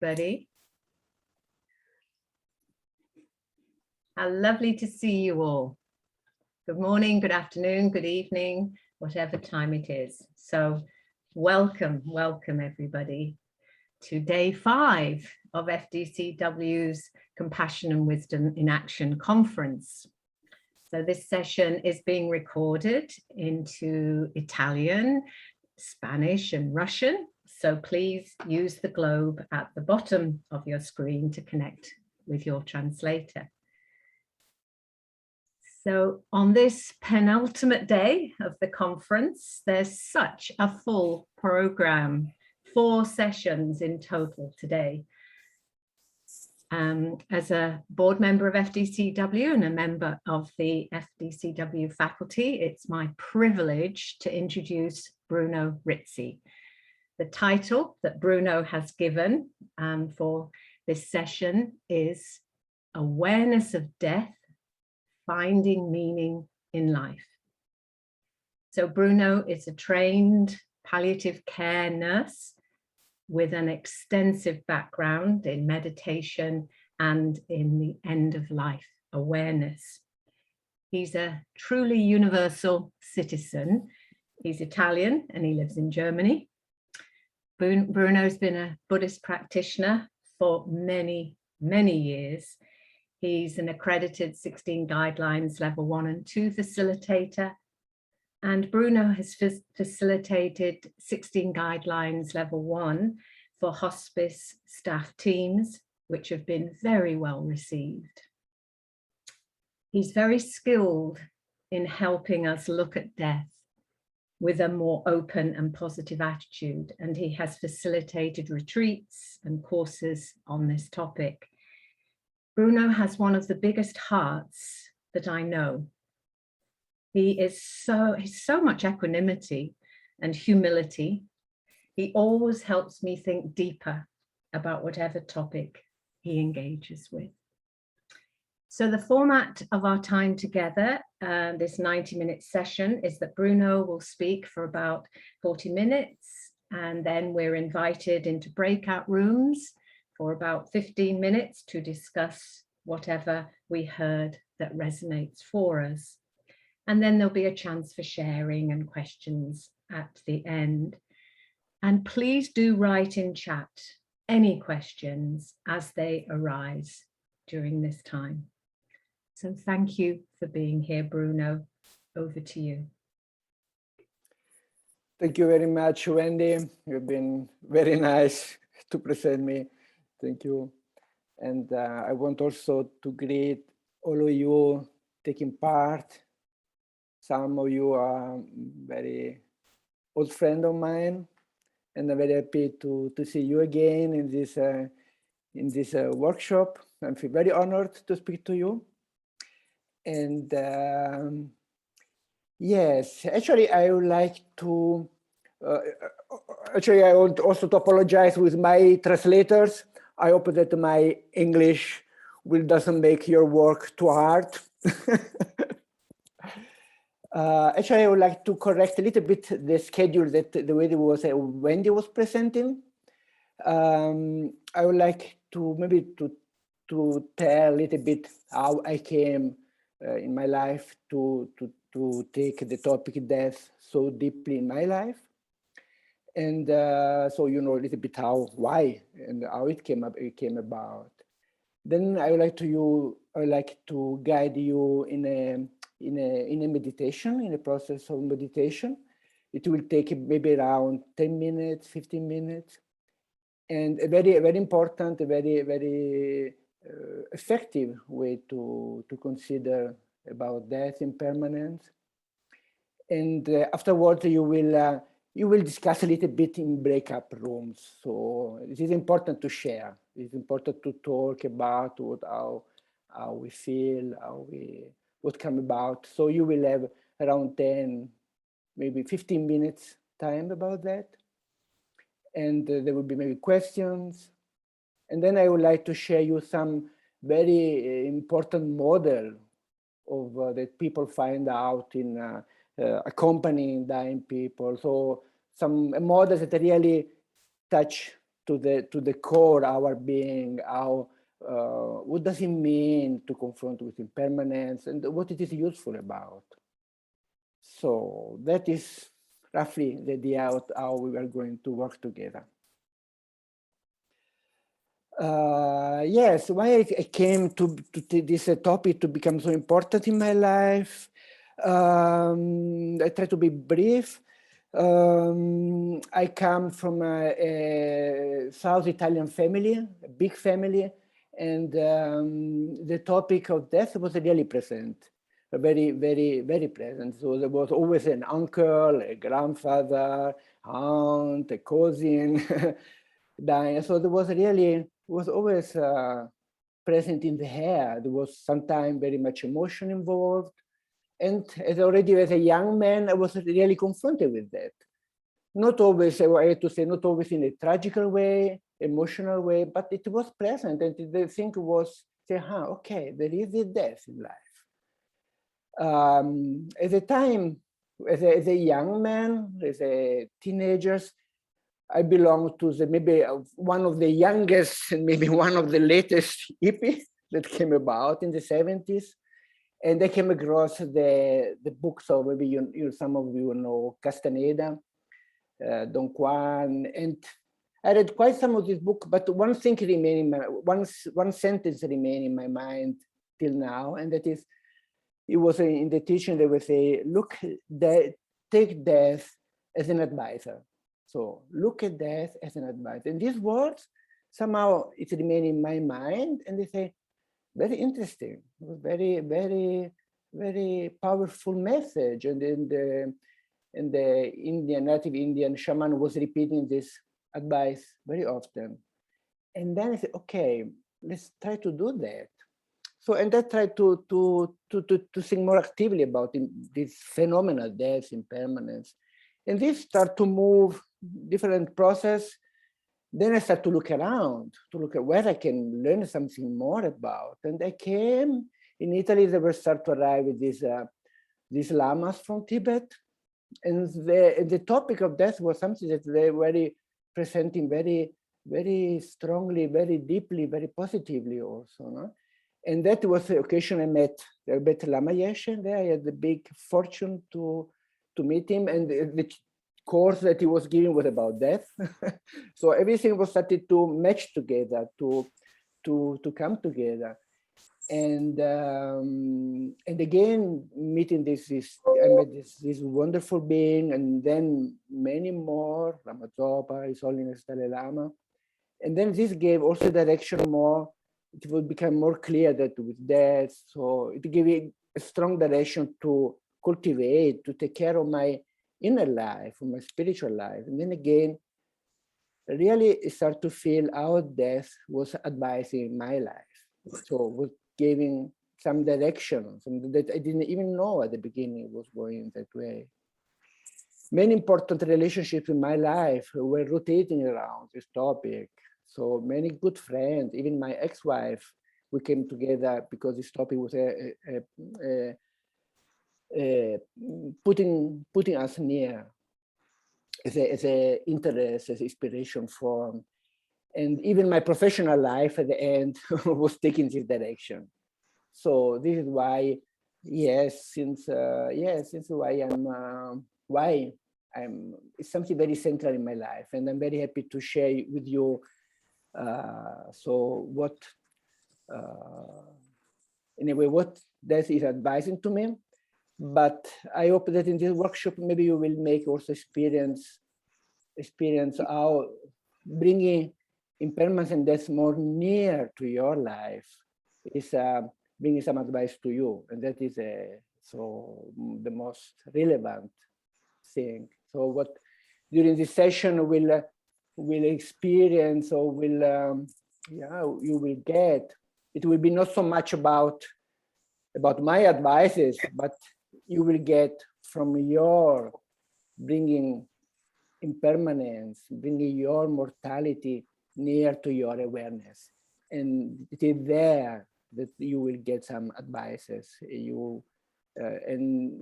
everybody. How lovely to see you all. Good morning, good afternoon, good evening, whatever time it is. So welcome everybody to day 5 of FDCW's Compassion and Wisdom in Action conference. So this session is being recorded into Italian, Spanish and Russian. So please use the globe at the bottom of your screen to connect with your translator. So on this penultimate day of the conference, there's such a full program, 4 sessions in total today. As a board member of FDCW and a member of the FDCW faculty, it's my privilege to introduce Bruno Rizzi. The title that Bruno has given for this session is Awareness of Death, Finding Meaning in Life. So Bruno is a trained palliative care nurse with an extensive background in meditation and in the end of life awareness. He's a truly universal citizen. He's Italian and he lives in Germany. Bruno's been a Buddhist practitioner for many, many years. He's an accredited 16 Guidelines Level 1 and 2 facilitator. And Bruno has facilitated 16 Guidelines Level 1 for hospice staff teams, which have been very well received. He's very skilled in helping us look at death with a more open and positive attitude. And he has facilitated retreats and courses on this topic. Bruno has one of the biggest hearts that I know. He's so much equanimity and humility. He always helps me think deeper about whatever topic he engages with. So the format of our time together, this 90-minute session, is that Bruno will speak for about 40 minutes, and then we're invited into breakout rooms for about 15 minutes to discuss whatever we heard that resonates for us. And then there'll be a chance for sharing and questions at the end. And please do write in chat any questions as they arise during this time. So thank you for being here, Bruno. Over to you. Thank you very much, Wendy. You've been very nice to present me. Thank you. And I want also to greet all of you taking part. Some of you are very old friend of mine, and I'm very happy to see you again in this workshop. I feel very honored to speak to you. And yes, actually, I would like to. I want also to apologize with my translators. I hope that my English doesn't make your work too hard. Actually, I would like to correct a little bit the schedule that the way it was Wendy was presenting. I would like to maybe to tell a little bit how I came in my life to take the topic death so deeply in my life, and so you know a little bit why and how it came about. Then I would like to guide you in a meditation, in a process of meditation. It will take maybe around 10 minutes, 15 minutes. And a very, very important, a very, very effective way to consider about death, impermanence. And afterwards, you will discuss a little bit in breakup rooms. So it is important to share. It's important to talk about how we feel, what come about. So you will have around 10, maybe 15 minutes time about that. And there will be maybe questions. And then I would like to share you some very important model of that people find out in accompanying dying people. So some models that really touch to the core our being, how what does it mean to confront with impermanence and what it is useful about. So that is roughly the idea of how we are going to work together. Yes, why I came to this topic to become so important in my life. I try to be brief. I come from a South Italian family, a big family, and the topic of death was really present, very, very, very present. So there was always an uncle, a grandfather, aunt, a cousin dying. So there was really, was always present in the air. There was sometimes very much emotion involved. And already as a young man, I was really confronted with that. Not always, I have to say, not always in a tragical way, emotional way, but it was present. And the thing was, say, okay, there is a death in life. At the time, as a young man, as a teenager, I belong to maybe one of the youngest and maybe one of the latest hippies that came about in the 70s. And I came across the books of maybe some of you know Castaneda, Don Juan, and I read quite some of this book, but one thing remained in my, one sentence remained in my mind till now, and that is, it was in the teaching they would say, look, take death as an advisor. So look at death as an advisor. And these words, somehow it remained in my mind, and they say, very interesting, very, very, very powerful message. And the native Indian shaman was repeating this advice very often. And then I said, okay, let's try to do that. So, and I tried to think more actively about this phenomenal death, impermanence. And this start to move different process. Then I start to look around, to look at where I can learn something more about. And I came, in Italy, they were start to arrive with these lamas from Tibet. And the topic of death was something that they were very presenting very, very strongly, very deeply, very positively also. No? And that was the occasion I met Lama Yeshe. There I had the big fortune to meet him. And the course that he was giving was about death. So everything was started to match together, to come together. And again, meeting I met this wonderful being, and then many more, Lama Zopa, His Holiness Dalai Lama. And then this gave also direction more, it would become more clear that with death, so it gave me a strong direction to cultivate, to take care of my inner life, of my spiritual life. And then again, really start to feel how death was advising my life. So was giving some direction, something that I didn't even know at the beginning was going that way. Many important relationships in my life were rotating around this topic. So many good friends, even my ex-wife, we came together because this topic was putting us near as a interest, as inspiration form. And even my professional life at the end was taking this direction. So this is why, yes, since why it's something very central in my life, and I'm very happy to share with you. So what, anyway, what death is advising to me. But I hope that in this workshop, maybe you will make also experience how bringing impermanence and death more near to your life is bringing some advice to you, and that is so the most relevant thing. So what during this session will experience or will you will get, it will be not so much about my advices, but you will get from your bringing impermanence, bringing your mortality near to your awareness. And it is there that you will get some advices and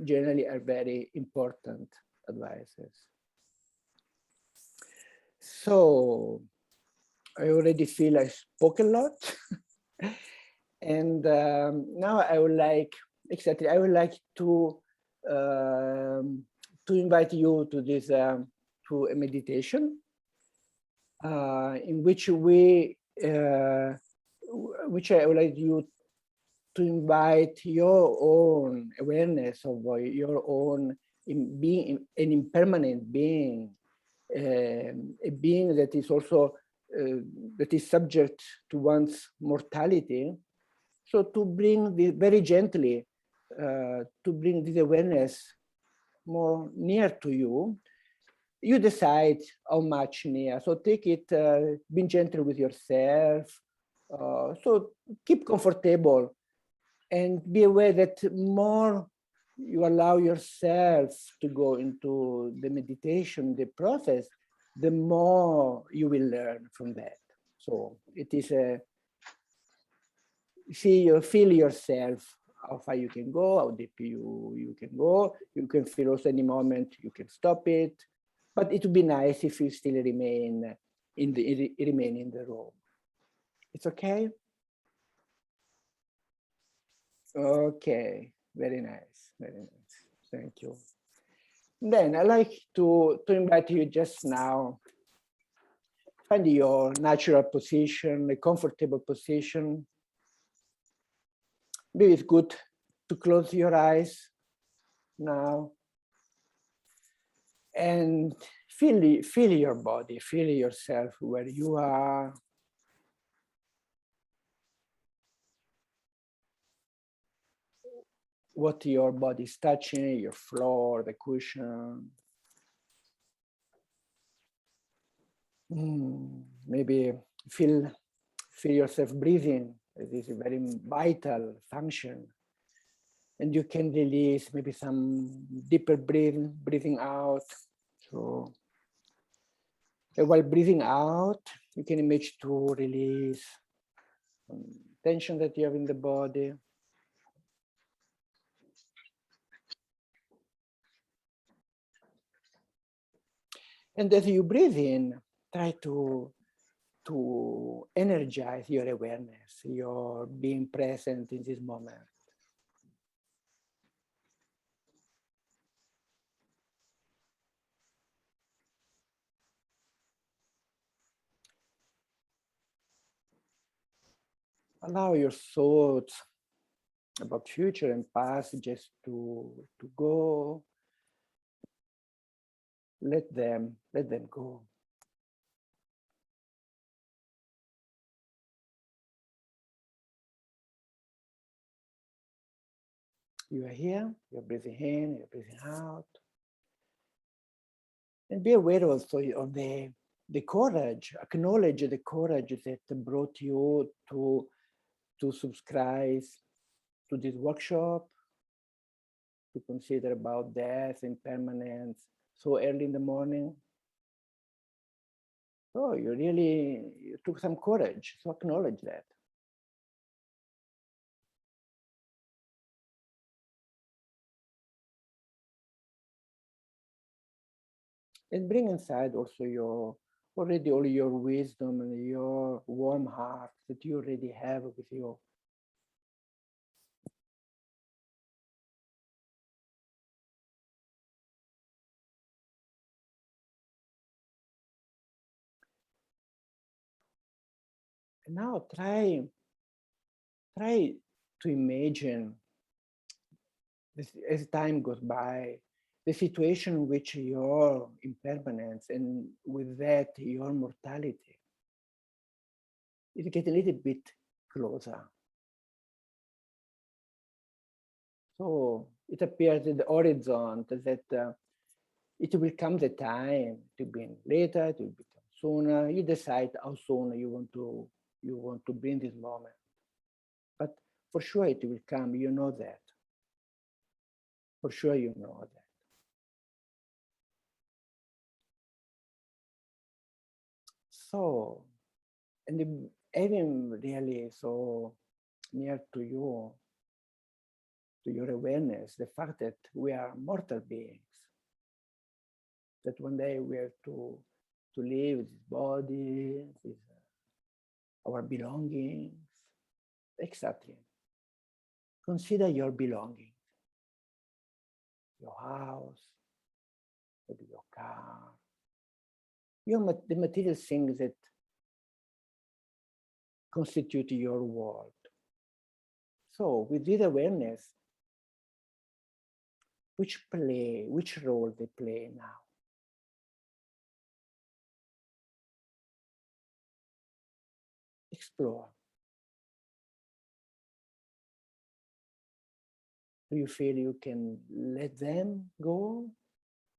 generally are very important advices. So I already feel I spoke a lot. And now I would like, exactly, I would like to invite you to this, to a meditation in which which I would like you to invite your own awareness of your own being, an impermanent being, a being that is also that is subject to one's mortality. So to bring this very gently, to bring this awareness more near to you, you decide how much near. So take it, be gentle with yourself. So keep comfortable and be aware that more you allow yourself to go into the meditation, the process, the more you will learn from that. So it is a, feel yourself, how far you can go, how deep you can go. You can feel also any moment you can stop it, but it would be nice if you still remain in the room. It's okay? Okay, very nice, very nice. Thank you. Then I'd like to invite you just now, find your natural position, a comfortable position. Maybe it's good to close your eyes now and feel your body, feel yourself where you are. What your body is touching, your floor, the cushion. Maybe feel yourself breathing. This is a very vital function. And you can release maybe some deeper breathing out. So while breathing out, you can imagine to release tension that you have in the body. And as you breathe in, try to energize your awareness, your being present in this moment. Allow your thoughts about future and past just to go. Let them go. You are here, you're breathing in, you're breathing out. And be aware also of the courage, acknowledge the courage that brought you to subscribe to this workshop, to consider about death, impermanence, so early in the morning. Oh, you took some courage, so acknowledge that. And bring inside also already all your wisdom and your warm heart that you already have with you. And now try to imagine this, as time goes by, the situation in which your impermanence and with that your mortality is getting a little bit closer. So it appears at the horizon that it will come the time to be later, it will become sooner. You decide how soon you want to bring this moment. But for sure it will come, you know that. For sure you know that. So, and having really so near to you, to your awareness, the fact that we are mortal beings, that one day we have to leave this body, this our belongings. Exactly. Consider your belongings, your house, maybe your car, the material things that constitute your world. So with this awareness, which role they play now? Explore. Do you feel you can let them go?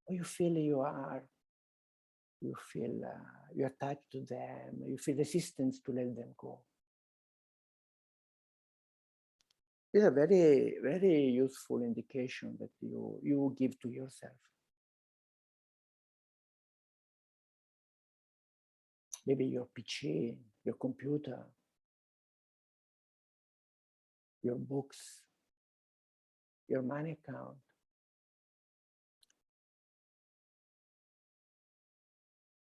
Or you feel you're attached to them, you feel resistance to let them go? It's a very, very useful indication that you give to yourself. Maybe your PC, your computer, your books, your money account.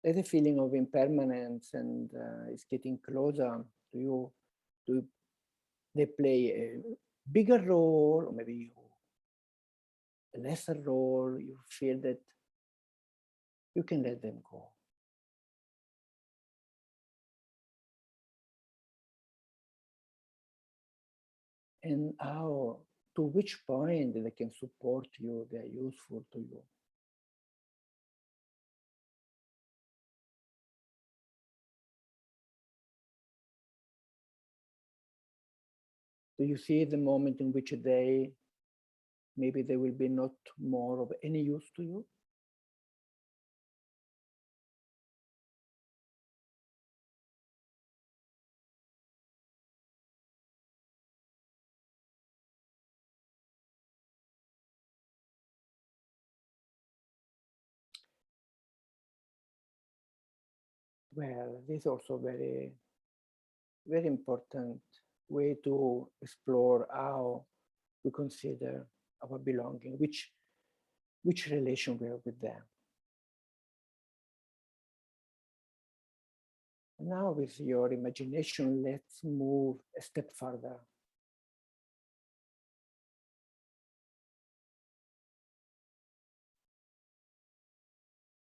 There's a feeling of impermanence, and it's getting closer to you. They play a bigger role, or maybe a lesser role? You feel that you can let them go. And to which point they can support you, they're useful to you. Do you see the moment in which maybe they will be not more of any use to you? Well, this is also very, very important way to explore how we consider our belonging, which relation we have with them. Now with your imagination, let's move a step further.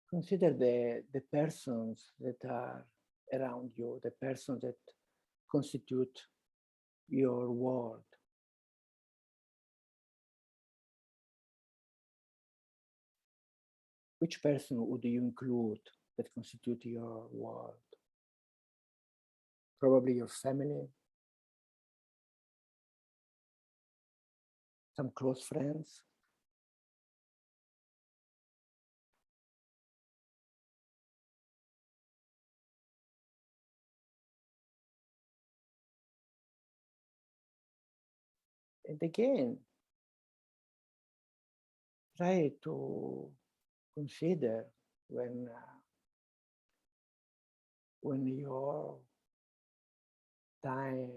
Consider the persons that are around you, the persons that constitute your world. Which person would you include that constitute your world? Probably your family, some close friends. And again, try to consider when your time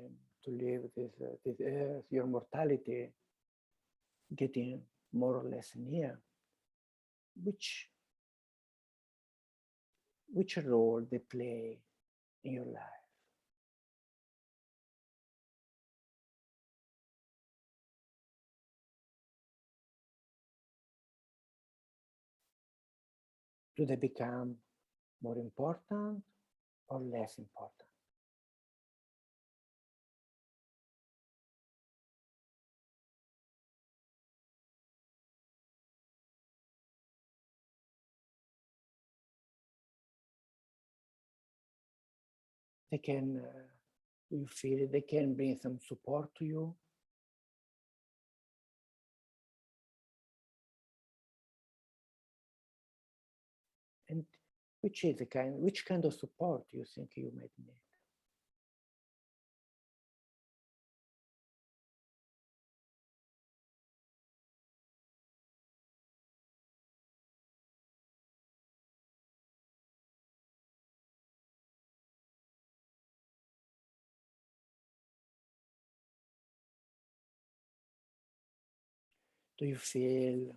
to live this earth, your mortality, getting more or less near, which role they play in your life. Do they become more important or less important? They can, you feel they can bring some support to you. And which kind of support you think you might need? Do you feel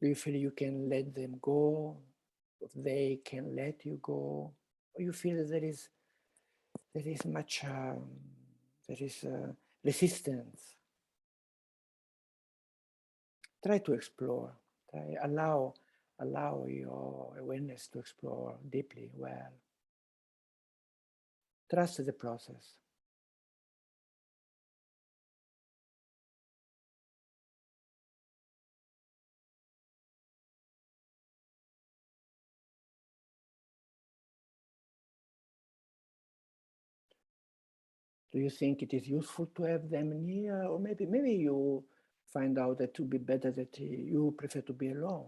do you feel you can let them go? Or they can let you go? you feel that there is much resistance. Try to explore. Allow your awareness to explore deeply, well. Trust the process. Do you think it is useful to have them near, or maybe you find out that it would be better that you prefer to be alone?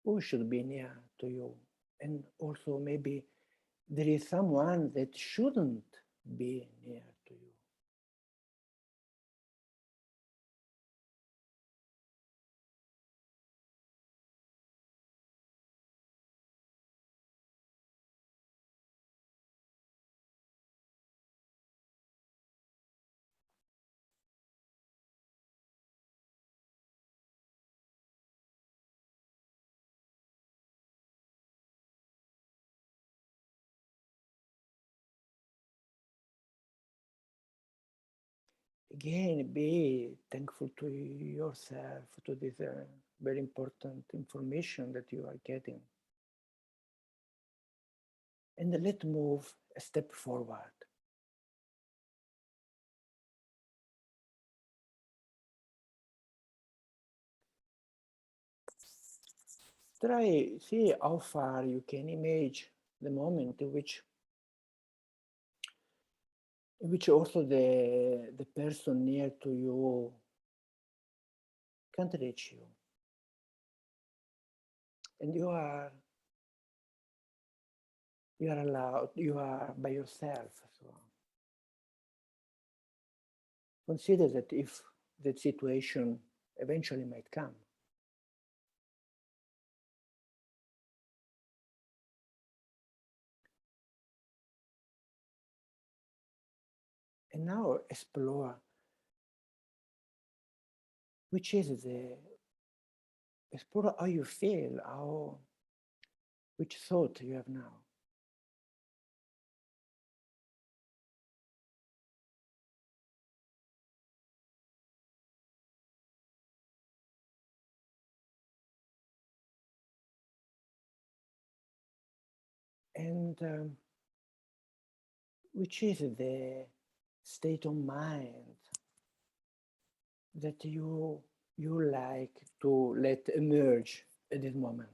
Who should be near to you? And also maybe there is someone that shouldn't be near to you. Again, be thankful to yourself, to this very important information that you are getting. And let's move a step forward. See how far you can imagine the moment in which also the person near to you can't reach you. And you are allowed, you are by yourself. So consider that if that situation eventually might come, and now explore explore how you feel, which thought you have now. And which is the state of mind that you like to let emerge at this moment?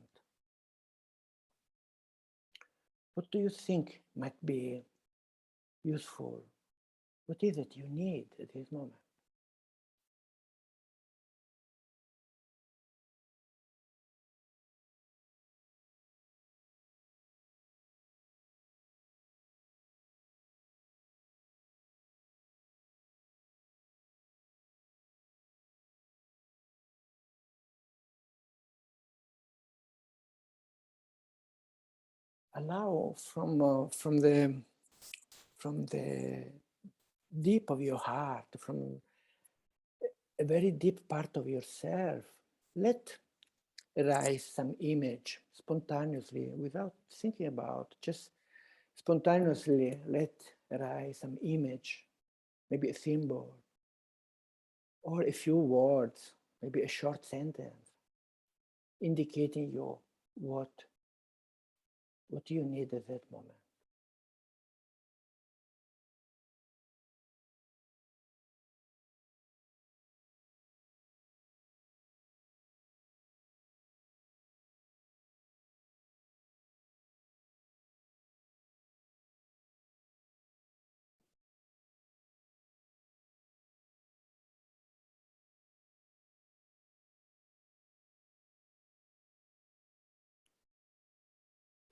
What do you think might be useful? What is it you need at this moment? Allow from the deep of your heart, from a very deep part of yourself, let arise some image spontaneously without thinking about, just spontaneously let arise some image, maybe a symbol, or a few words, maybe a short sentence, indicating you what you need at that moment.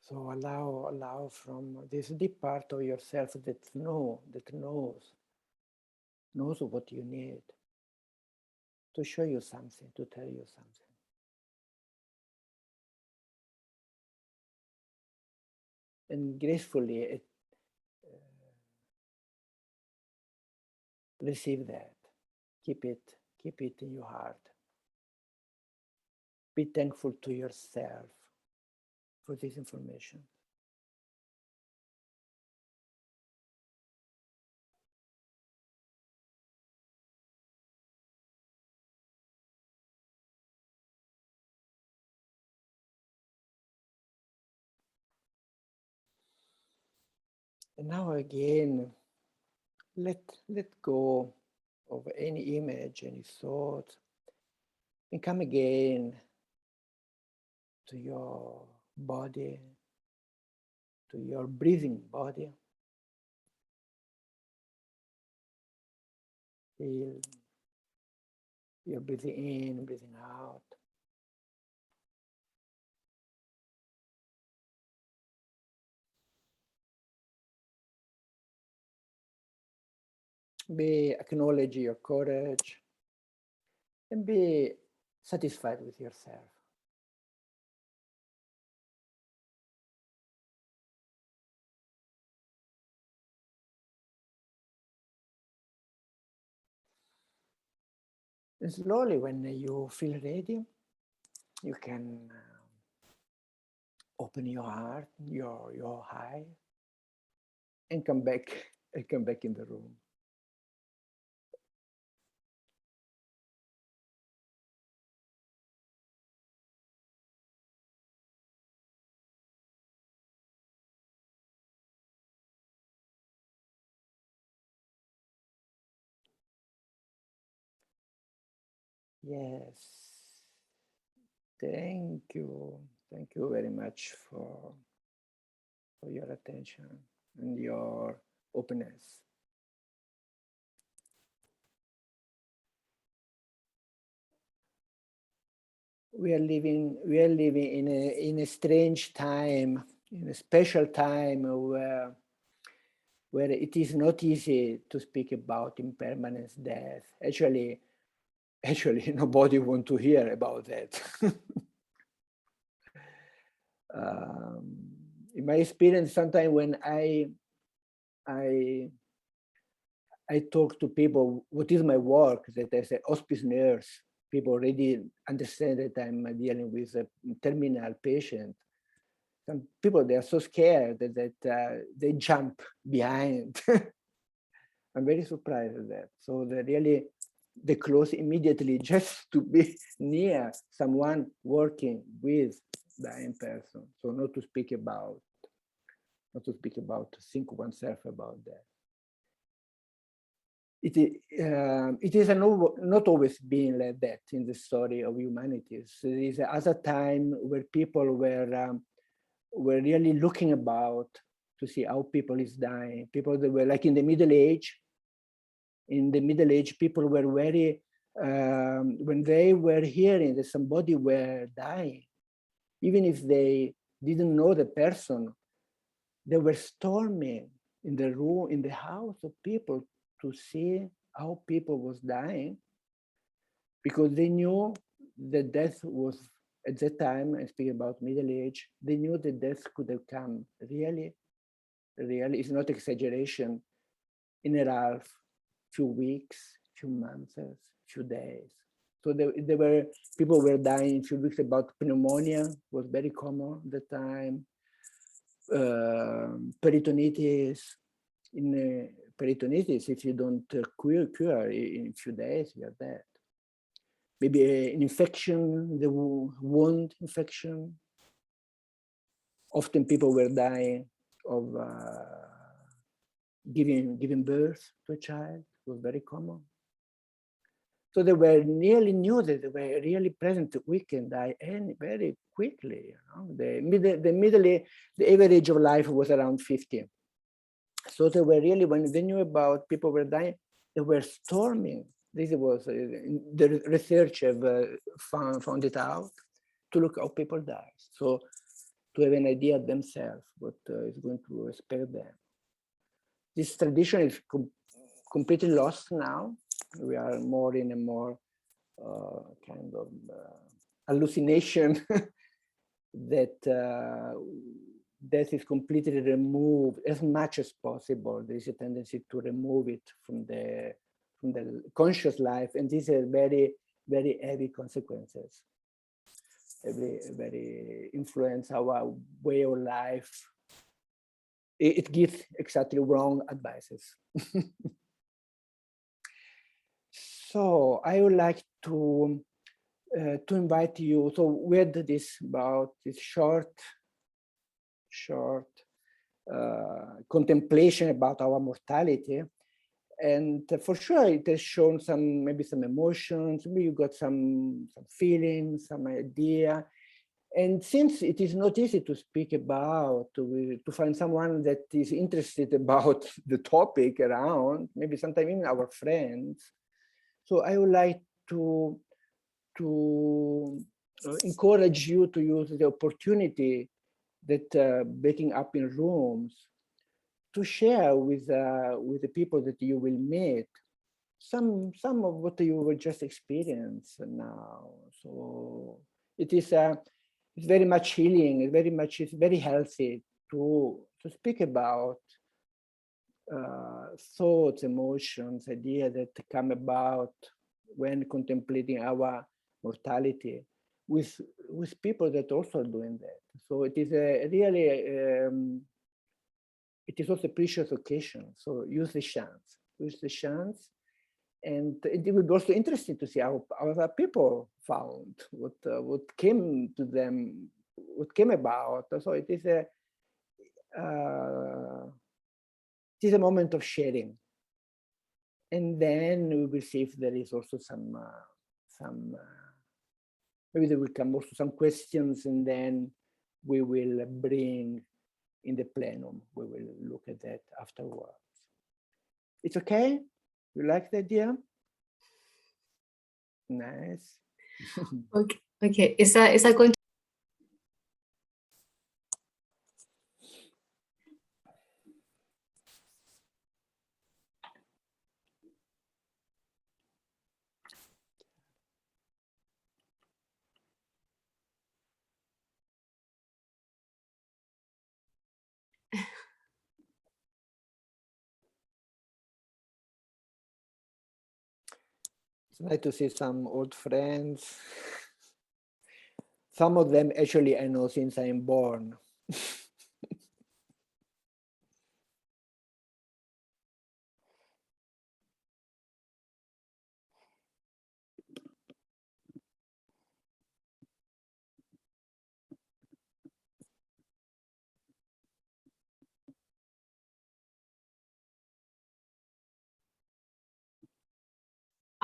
So allow from this deep part of yourself that knows what you need, to show you something, to tell you something. And gracefully receive that. Keep it in your heart. Be thankful to yourself for this information. And now again, let go of any image, any thought, and come again to your body, to your breathing body. Feel you're breathing in, breathing out. Acknowledge your courage and be satisfied with yourself. And slowly, when you feel ready, you can open your heart, your eye, and come back in the room. Yes. Thank you. Thank you very much for your attention and your openness. We are living in a strange time, in a special time where it is not easy to speak about impermanence, death. Actually, nobody wants to hear about that. In my experience, sometimes when I talk to people, what is my work, that as a hospice nurse, people already understand that I'm dealing with a terminal patient. Some people, they are so scared that they jump behind. I'm very surprised at that. So they close immediately just to be near someone working with the dying person. So not to speak about, to think oneself about that. It is not always been like that in the story of humanity. So there is another time where people were really looking about to see how people is dying. People that were like in the Middle Age. In the Middle Age, people were very, when they were hearing that somebody were dying, even if they didn't know the person, they were storming in the room, in the house of people to see how people was dying, because they knew that death was, at that time, I speak about Middle Age, they knew that death could have come really, it's not exaggeration, in a half, few weeks, few months, few days. So there were, people were dying in few weeks about pneumonia, was very common at the time. Peritonitis, peritonitis, if you don't cure in a few days, you're dead. Maybe an infection, the wound infection. Often people were dying of giving birth to a child. It was very common. So they were nearly knew that they were really present. We can die very quickly. The average of life was around 50. So they were really, when they knew about people were dying, they were storming. This was the research have found it out, to look how people die. So to have an idea themselves what is going to expect them. This tradition is completely lost now. We are more in a more kind of hallucination that death is completely removed as much as possible. There is a tendency to remove it from the conscious life, and these are very, very heavy consequences. Very influence our way of life. It gives exactly wrong advices. So I would like to invite you. So we had this about this short contemplation about our mortality, and for sure it has shown maybe some emotions. Maybe you got some feelings, some idea. And since it is not easy to speak about, to find someone that is interested about the topic around, maybe sometimes even our friends. So I would like to encourage you to use the opportunity that breaking up in rooms to share with the people that you will meet some of what you will just experience now. So it is it's very much healing. It's very healthy to speak about thoughts, emotions, ideas that come about when contemplating our mortality with people that also are doing that. So it is a really it is also a precious occasion. So use the chance. And it would be also interesting to see how other people found what came to them, what came about. So it is a moment of sharing, and then we will see if there is also some maybe there will come also some questions, and then we will bring in the plenum. We will look at that afterwards. It's okay? You like the idea? Nice. Okay. Is that going to? It's nice to see some old friends. Some of them actually I know since I'm born.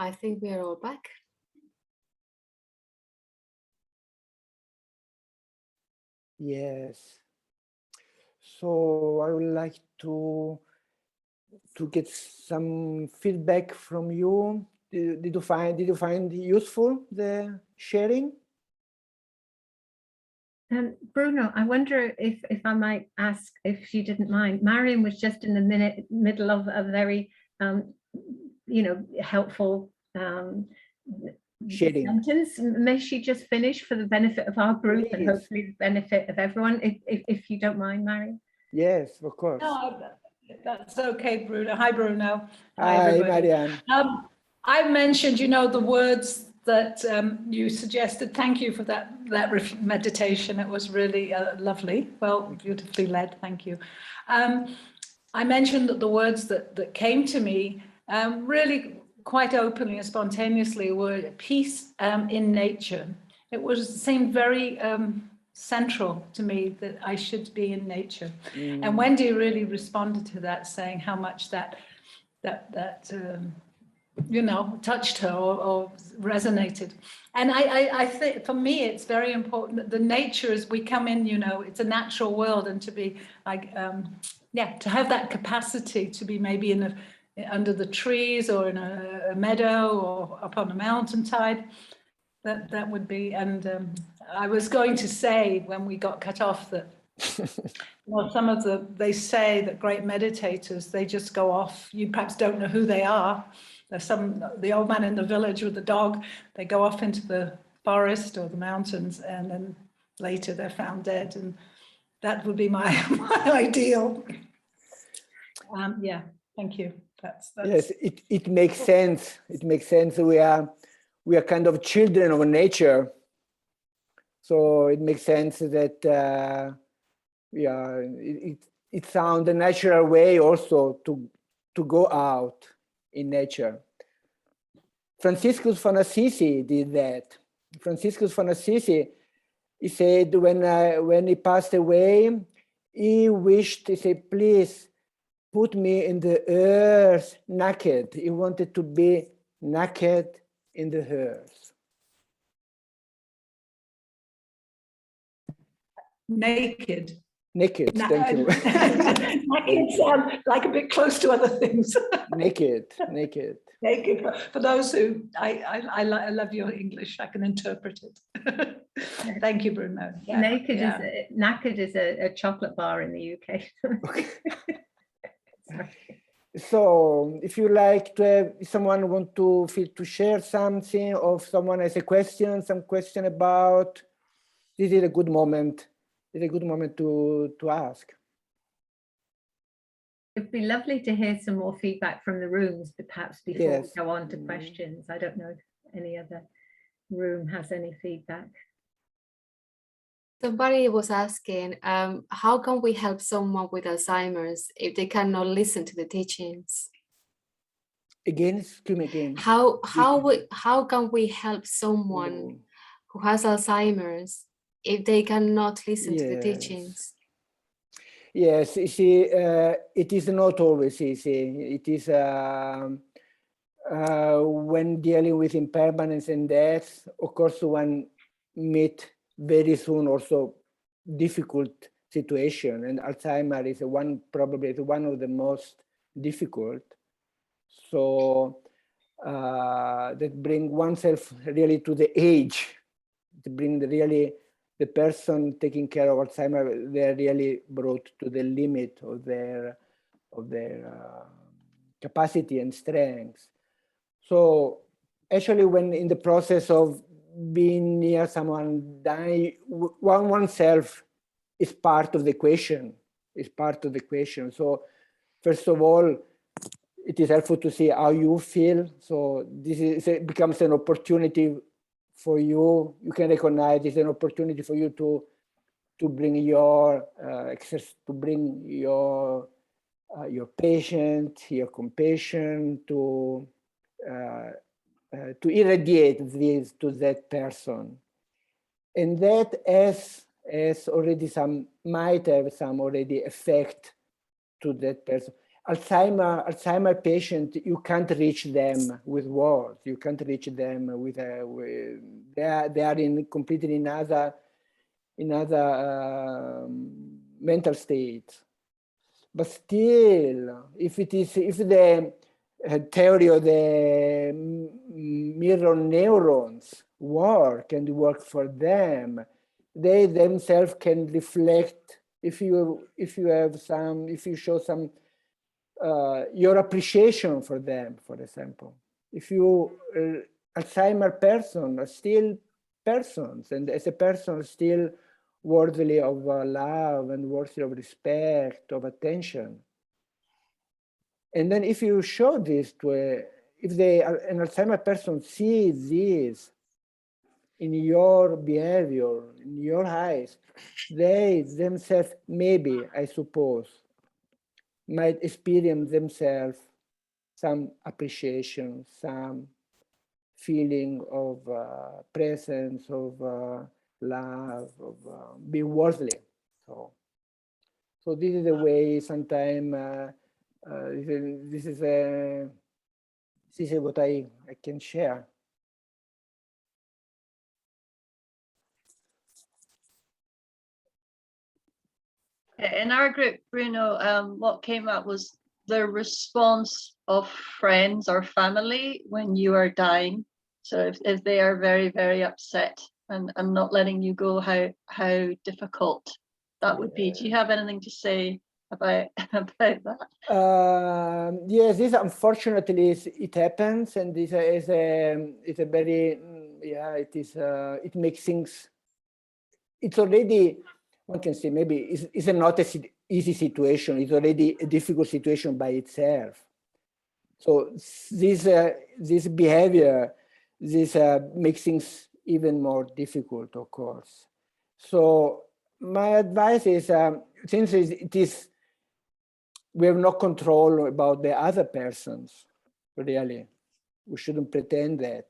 I think we are all back. Yes. So I would like to get some feedback from you. Did you find useful the sharing? Bruno, I wonder if I might ask, if you didn't mind. Marion was just in the middle of a very helpful sharing sentence. May she just finish for the benefit of our group, and hopefully the benefit of everyone, if you don't mind, Marion. Yes, of course. No, that's okay, Bruno. Hi, Bruno. Hi, Marianne. I mentioned, the words that you suggested. Thank you for that meditation. It was really lovely. Well, beautifully led. Thank you. I mentioned that the words that came to me really quite openly and spontaneously were peace in nature. It seemed very central to me that I should be in nature. And Wendy really responded to that, saying how much that touched her or resonated. And I think for me, it's very important that the nature, as we come in, it's a natural world, and to be like, to have that capacity to be maybe under the trees or in a meadow or up on a mountainside. That would be, and I was going to say when we got cut off that they say that great meditators, they just go off. You perhaps don't know who they are. There's the old man in the village with the dog, they go off into the forest or the mountains, and then later they're found dead. And that would be my ideal. Thank you. That's yes, it makes sense. It makes sense. We are kind of children of nature. So it makes sense that it sounds a natural way also to go out in nature. Franciscus von Assisi did that. Franciscus von Assisi, he said when he passed away, he wished, he said, please put me in the earth naked. He wanted to be naked in the earth. naked. Naked, thank you. Naked sound like a bit close to other things. Naked. Naked. For those who, I love your English, I can interpret it. Thank you, Bruno. Yeah, Knackered is a chocolate bar in the UK. Okay. So if you like to have, if someone want to share something, or if someone has a question, some question about, this is a good moment. It's a good moment to ask. It'd be lovely to hear some more feedback from the rooms, but perhaps before we go on to questions. I don't know if any other room has any feedback. Somebody was asking, how can we help someone with Alzheimer's if they cannot listen to the teachings? Again, excuse me again. How can we help someone who has Alzheimer's if they cannot listen to the teachings? Yes, you see, it is not always easy. It is when dealing with impermanence and death, of course, one meet very soon also difficult situation, and Alzheimer's is probably one of the most difficult. So that bring oneself really to the age, to bring the person taking care of Alzheimer's, they're really brought to the limit of their capacity and strength. So actually, when in the process of being near someone dying, oneself is part of the equation. So first of all, it is helpful to see how you feel. So this becomes an opportunity for you. You can recognize it's an opportunity for you to bring your access, to bring your patient, your compassion, to irradiate this to that person, and that might have some already effect to that person. Alzheimer patient, you can't reach them with words. You can't reach them with they are in completely another mental state. But still, if the theory of the mirror neurons work for them, they themselves can reflect. If you show some your appreciation for them, for example, if you Alzheimer person are still persons, and as a person still worthy of love and worthy of respect, of attention. And then if you show this to an Alzheimer person sees this in your behavior, in your eyes, they themselves, maybe, I suppose, might experience themselves some appreciation, some feeling of presence, of love, of being worthy. So this is the way sometimes this is what I can share. In our group, Bruno, what came up was the response of friends or family when you are dying. So if they are very, very upset and not letting you go, how difficult that would be. Do you have anything to say about that? Yes, this unfortunately it happens, and this is a very it makes things. It's already, one can say, maybe it's not an easy situation. It's already a difficult situation by itself. So this behavior, this makes things even more difficult, of course. So my advice is, since we have no control about the other persons, really, we shouldn't pretend that.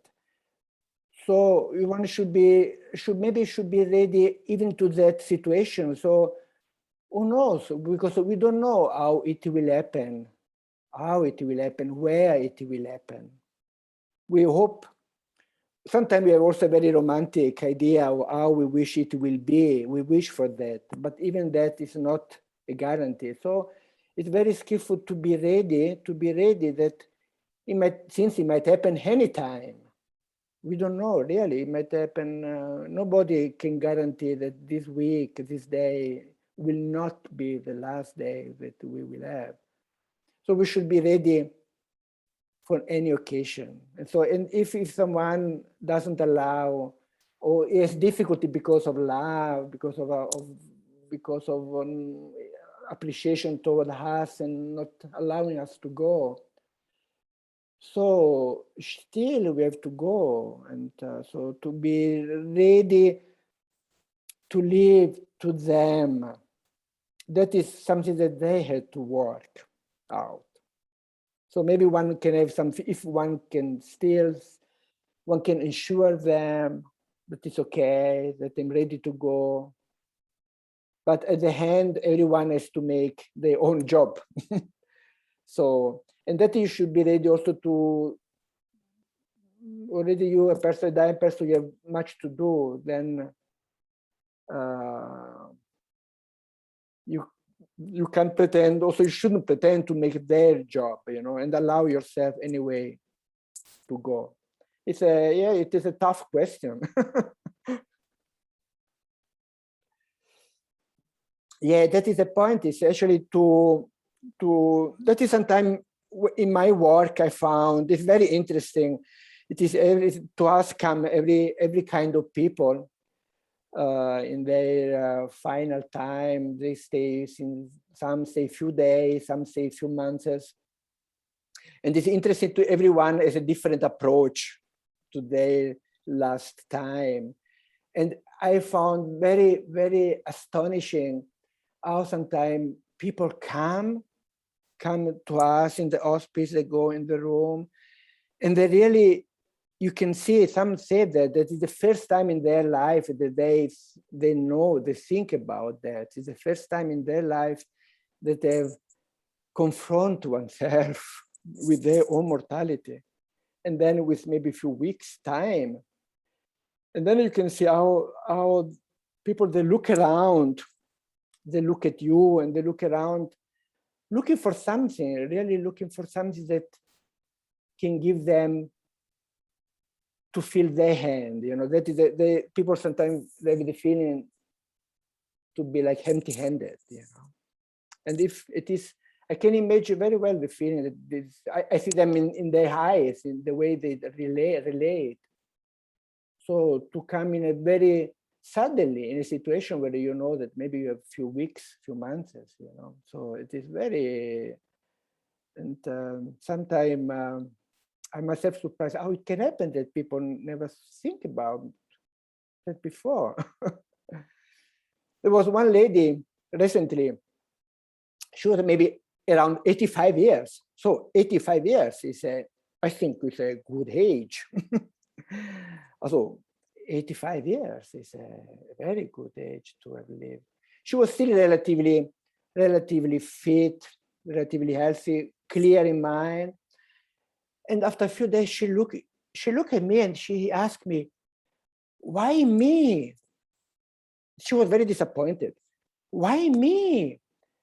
So one should be ready even to that situation. So who knows? Because we don't know how it will happen, where it will happen. We hope. Sometimes we have also a very romantic idea of how we wish it will be. We wish for that, but even that is not a guarantee. So it's very skillful to be ready that since it might happen anytime. We don't know, really. It might happen. Nobody can guarantee that this week, this day will not be the last day that we will have. So we should be ready for any occasion. And so, and if someone doesn't allow, or has difficulty because of love, because of appreciation toward us and not allowing us to go, so still we have to go. And so to be ready to live to them, that is something that they had to work out. So maybe one can have something, if one can ensure them that it's okay, that I'm ready to go. But at the end, everyone has to make their own job. So, and that you should be ready also to, already you, a dying person, you have much to do, then you can't pretend, also you shouldn't pretend to make their job, and allow yourself anyway to go. It is a tough question. Yeah, that is the point, is actually that is sometimes in my work I found it's very interesting. It is to us come every kind of people in their final time. They stay, some say few days, some say few months. And it's interesting to everyone has a different approach to their last time. And I found very, very astonishing how sometimes people come to us in the hospice, they go in the room, and they really, you can see, some say that is the first time in their life that they think about that. It's the first time in their life that they've confront oneself with their own mortality. And then with maybe a few weeks time. And then you can see how people, they look around, they look at you and they look around, looking for something, really looking for something that can give them to feel their hand. That is the people sometimes have the feeling to be like empty-handed, And if it is, I can imagine very well the feeling that this, I see them in their eyes, in the way they relate. So to come in a very suddenly in a situation where you know that maybe you have few weeks, few months, So it is very, and sometimes I myself surprised how it can happen that people never think about that before. There was one lady recently, she was maybe around 85 years. So 85 years is I think is a good age. Also, 85 years is a very good age to have lived. She was still relatively fit, relatively healthy, clear in mind. And after a few days, she looked at me and she asked me, "Why me?" She was very disappointed. "Why me?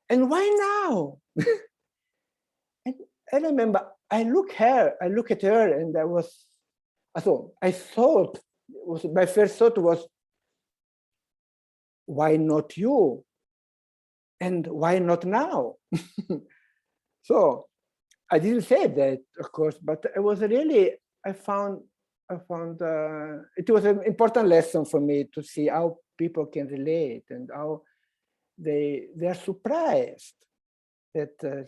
And why now?" And I remember I look at her, and my first thought was, why not you? And why not now? So I didn't say that, of course, but it was really, I found it was an important lesson for me to see how people can relate and how they are surprised that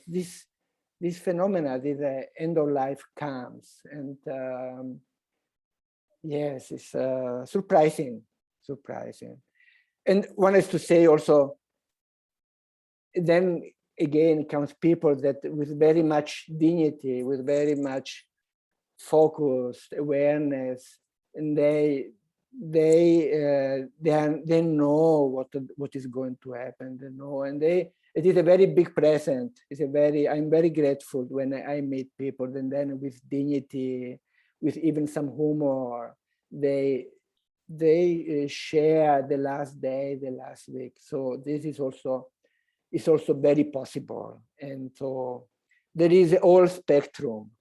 this phenomena, this end of life comes, and yes, it's surprising. And one has to say also, then again comes people that with very much dignity, with very much focused awareness, and they know what is going to happen. They know, and it is a very big present. I'm very grateful when I meet people, and then with dignity, with even some humor, they share the last day, the last week. So this is also very possible, and so there is a whole spectrum.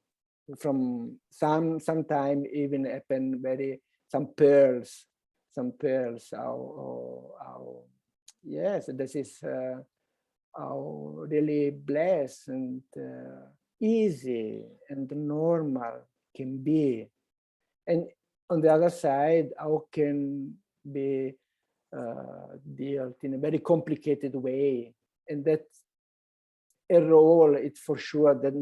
From sometimes even happen some pearls. Yes, this is how really blessed and easy and normal can be, and on the other side, how can be dealt in a very complicated way, and that's a role. It's for sure that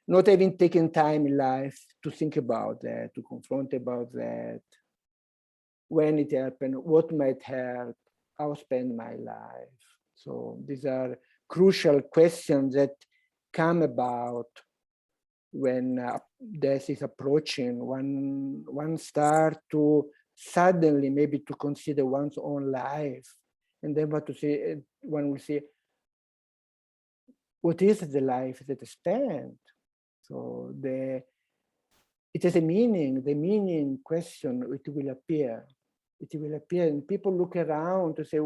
not having taken time in life to think about that, to confront about that, when it happened, what might help, how spend my life. So these are crucial questions that come about when death is approaching. One start to suddenly maybe to consider one's own life, and then what to say, one will say, what is the life that I spent? So it has a meaning. The meaning question, it will appear, and people look around to say,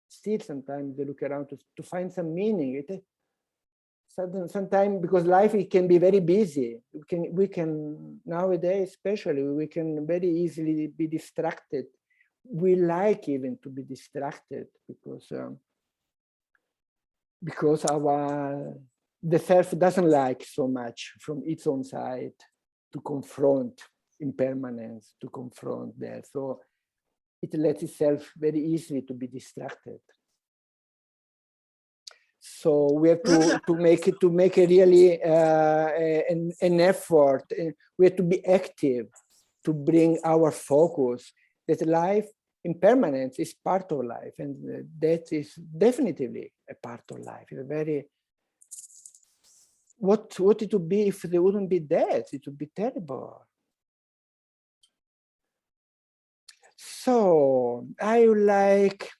still sometimes they look around to find some meaning. Sometimes, because life, it can be very busy. We can nowadays, especially, we can very easily be distracted. We like even to be distracted because the self doesn't like so much from its own side to confront impermanence, to confront death. So it lets itself very easily to be distracted. So we have to make a really an effort. We have to be active to bring our focus that life, impermanence is part of life, and that is definitively a part of life. It's a very, what it would be if there wouldn't be death? It would be terrible. So I would like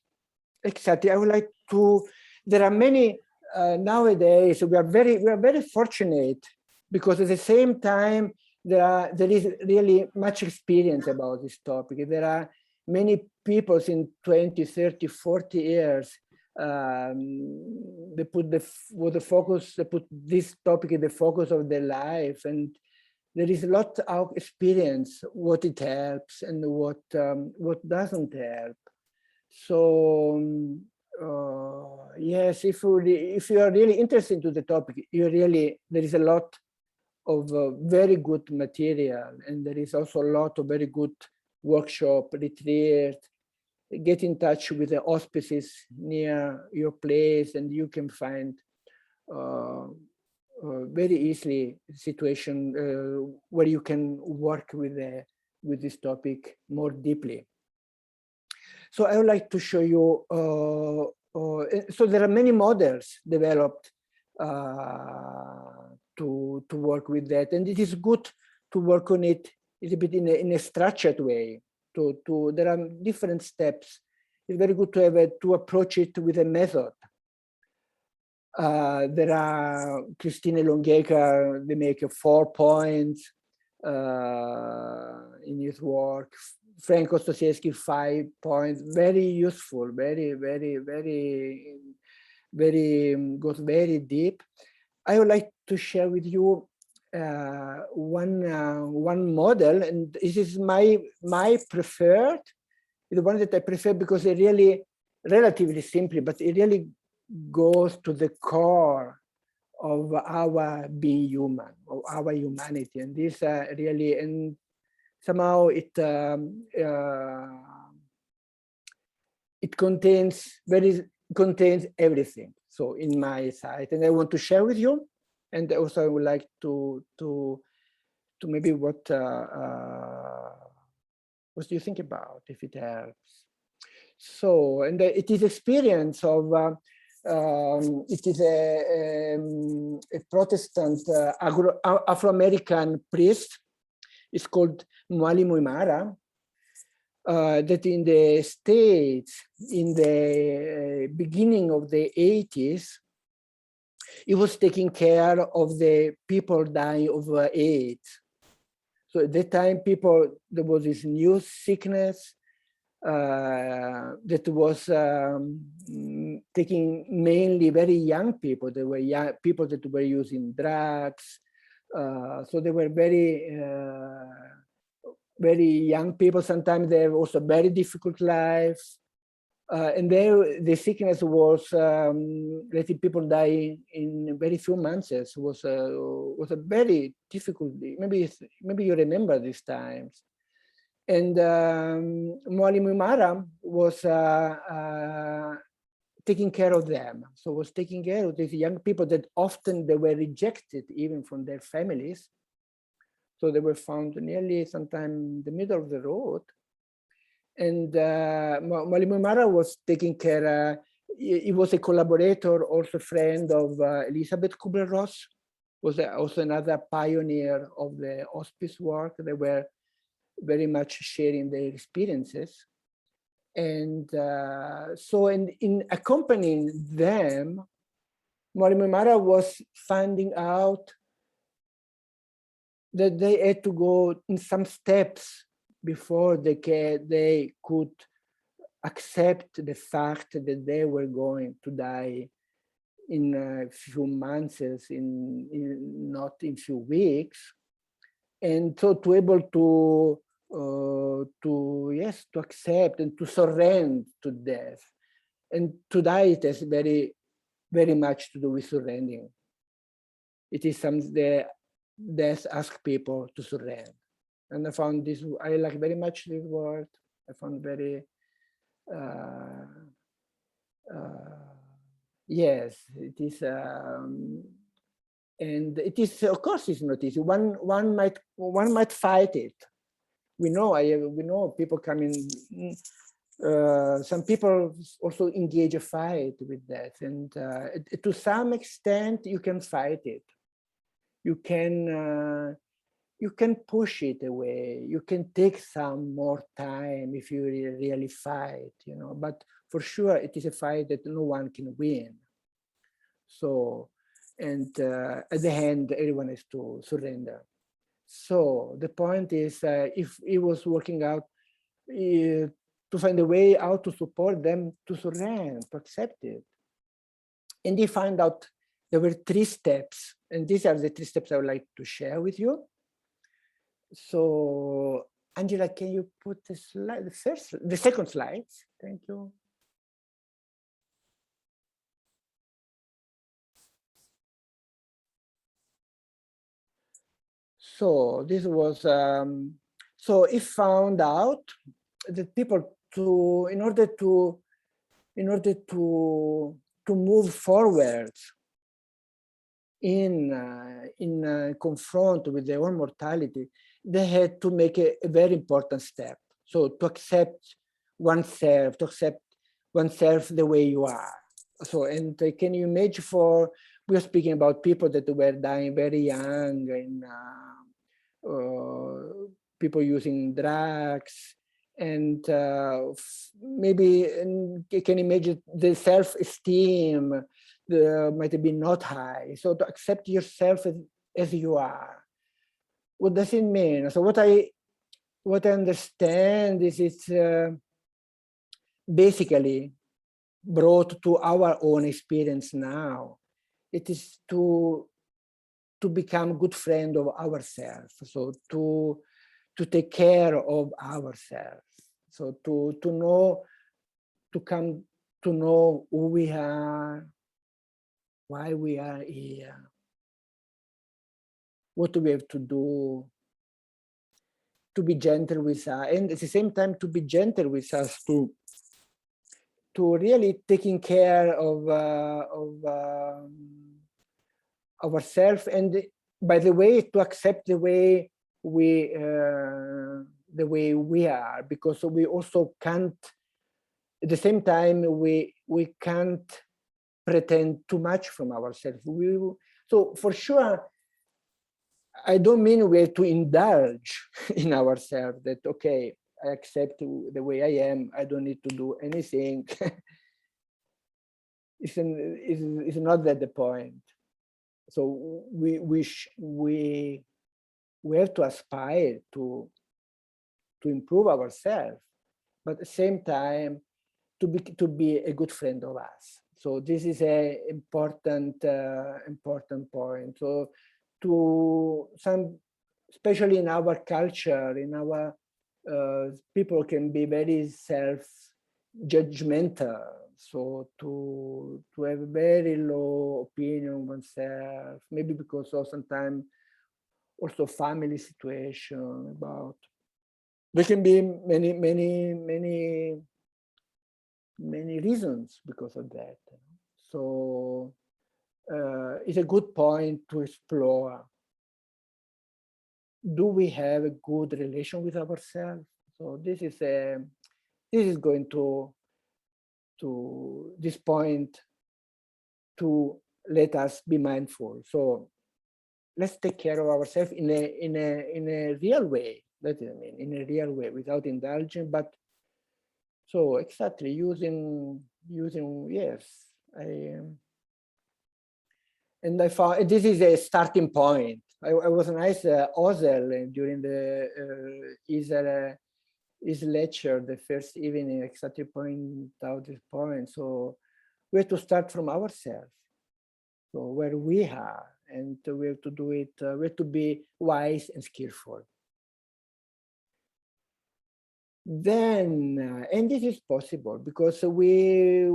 to. There are many nowadays. We are very fortunate because at the same time there is really much experience about this topic. There are many people in 20, 30, 40 years. They put they put this topic in the focus of their life, and there is a lot of experience what it helps and what doesn't help. So yes, if you are really interested into the topic, there is a lot of very good material, and there is also a lot of very good workshop, retreat. Get in touch with the hospices near your place, and you can find very easily situation where you can work with this topic more deeply. So I would like to show you. So there are many models developed to work with that, and it is good to work on it a little bit in a structured way. There are different steps. It's very good to approach it with a method. There are Christine Longeka, they make 4 points in his work. Frank Ostoszewski, 5 points, very useful, very goes very deep. I would like to share with you one model, and this is my preferred, the one that I prefer because it really, relatively simply, but it really goes to the core of our being human, of our humanity, and this really, and somehow it contains everything. So in my site, and I want to share with you. And also I would like to maybe what do you think about, if it helps? So, and it is experience of, it is a Protestant Afro-American priest. It's called Mwali Muimara, that in the States, in the beginning of the 80s, he was taking care of the people dying of AIDS. So at that time, there was this new sickness that was taking mainly very young people. They were young people that were using drugs. So they were very young people. Sometimes they have also very difficult lives. And there, the sickness was letting people die in very few months. It was a very difficult. Maybe you remember these times. And Mwali Muimara was taking care of them. So was taking care of these young people that often they were rejected even from their families. So they were found nearly sometime in the middle of the road. And Mwali Muimara was taking care, he was a collaborator, also friend of Elizabeth Kubler-Ross, was also another pioneer of the hospice work. They were very much sharing their experiences. And so in accompanying them, Mwali Muimara was finding out that they had to go in some steps before they could accept the fact that they were going to die in a few months, not in few weeks. And so to able to accept and to surrender to death. And to die, it has very, very much to do with surrendering. It is something that death asks people to surrender. And I found this, I like very much this word. I found very, yes, it is, and it is, of course, it's not easy. One might fight it. We know people coming. Some people also engage a fight with that, and to some extent, you can fight it. You can push it away. You can take some more time if you really fight, But for sure, it is a fight that no one can win. So, and at the end, everyone has to surrender. So the point is, if he was working out to find a way out to support them to surrender, to accept it. And he found out there were 3 steps, and these are the 3 steps I would like to share with you. So, Angela, can you put the slide, the second slide? Thank you. So this was, so he found out that people in order to move forward in confront with their own mortality, they had to make a very important step. So to accept oneself, the way you are. So, and can you imagine we are speaking about people that were dying very young, and people using drugs, and maybe you can imagine the self-esteem might be not high. So to accept yourself as you are, what does it mean? So what I understand is it's basically brought to our own experience now. It is to become good friend of ourselves. So to take care of ourselves. So to come to know who we are, why we are here, what do we have to do, to be gentle with us, and at the same time to be gentle with us, to really taking care of ourselves, and by the way, to accept the way we are, because we also can't, at the same time, we can't pretend too much from ourselves. So for sure, I don't mean we have to indulge in ourselves, that, okay, I accept the way I am, I don't need to do anything. It's not that the point. So we have to aspire to improve ourselves, but at the same time to be a good friend of us. So this is a important point. So especially in our culture, in our people can be very self-judgmental. So to have a very low opinion of oneself, maybe because of sometimes also family situation about. There can be many reasons because of that. So it's a good point to explore. Do we have a good relation with ourselves? So this is going to this point to let us be mindful. So let's take care of ourselves in a real way. That is, I mean, in a real way, without indulging, but so exactly using yes. And I found this is a starting point. I was a nice Ozel during his lecture, the first evening, exactly point out this point. So we have to start from ourselves, so where we are, and we have to do it. We have to be wise and skillful. Then, and this is possible because we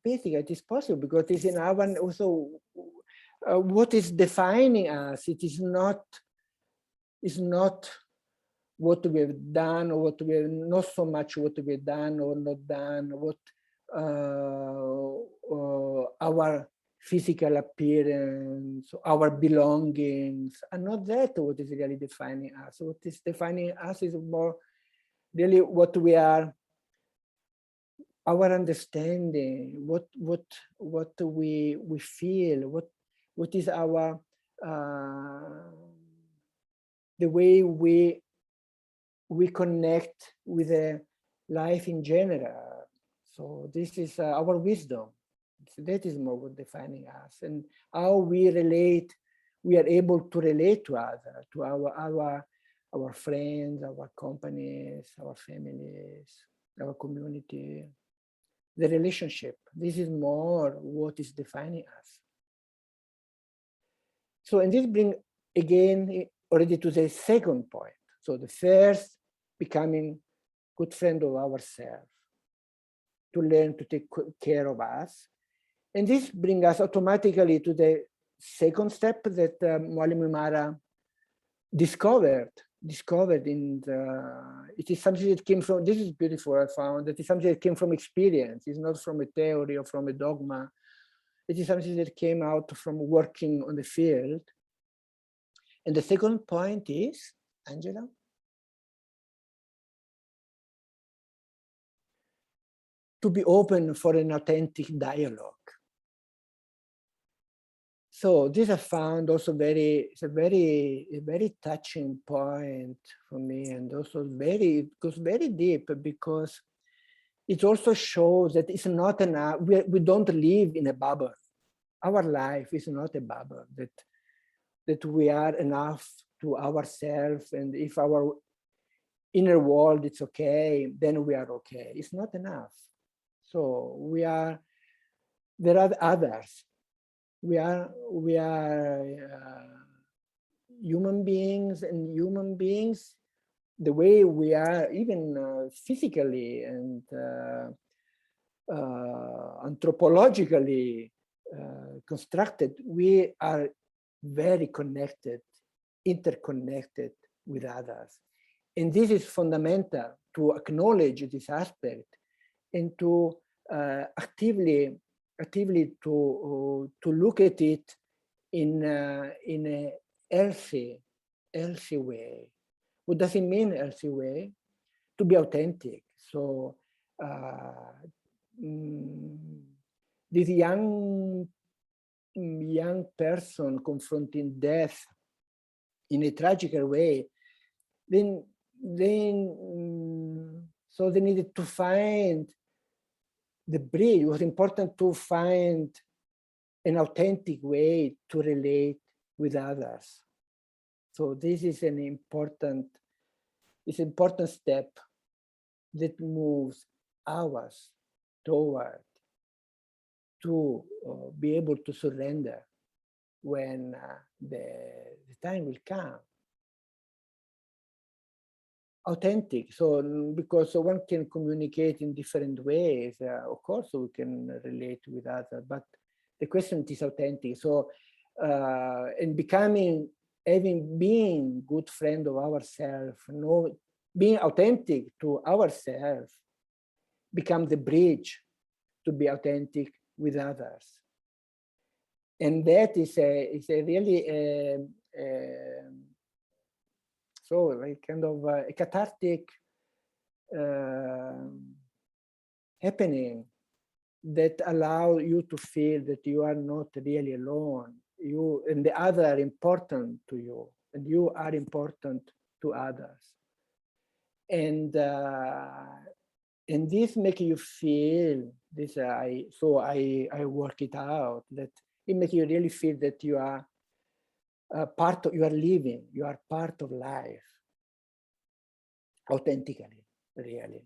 basically it is possible because it's in our also what is defining us. It is not what we have done or what we have, not so much what we have done or not done, what our physical appearance, our belongings, and not that what is really defining us. What is defining us is more really what we are, our understanding, what we feel, what is our the way we connect with the life in general. So this is our wisdom. So that is more what defining us, and how we relate. We are able to relate to others, to our friends, our companies, our families, our community. The relationship. This is more what is defining us. So, and this brings again already to the second point. So the first, becoming good friend of ourselves, to learn to take care of us. And this brings us automatically to the second step that Muallim Mara discovered in it is something that came from, this is beautiful, I found, that is something that came from experience. It's not from a theory or from a dogma. It is something that came out from working on the field. And the second point is, Angela? To be open for an authentic dialogue. So this I found also it's a very touching point for me, and also it goes very deep because it also shows that it's not enough. We don't live in a bubble. Our life is not a bubble that we are enough to ourselves, and if our inner world is okay, then we are okay. It's not enough. So there are others. We are human beings, and human beings, the way we are, even physically and anthropologically constructed, we are very connected, interconnected with others. And this is fundamental to acknowledge this aspect and to actively to look at it in a healthy way. What does it mean, healthy way? To be authentic. So this young person confronting death in a tragical way, so they needed to find the bridge. It was important to find an authentic way to relate with others. So this is an important step that moves ours toward to be able to surrender when the time will come. Authentic, so because one can communicate in different ways, of course we can relate with others, but the question is authentic. So and being good friend of ourselves, being authentic to ourselves, become the bridge to be authentic with others. And that is a really so like kind of a cathartic happening that allow you to feel that you are not really alone. You and the other are important to you, and you are important to others. And this makes you feel this. I work it out, that it makes you really feel that you are part of, you are living, you are part of life, authentically, really.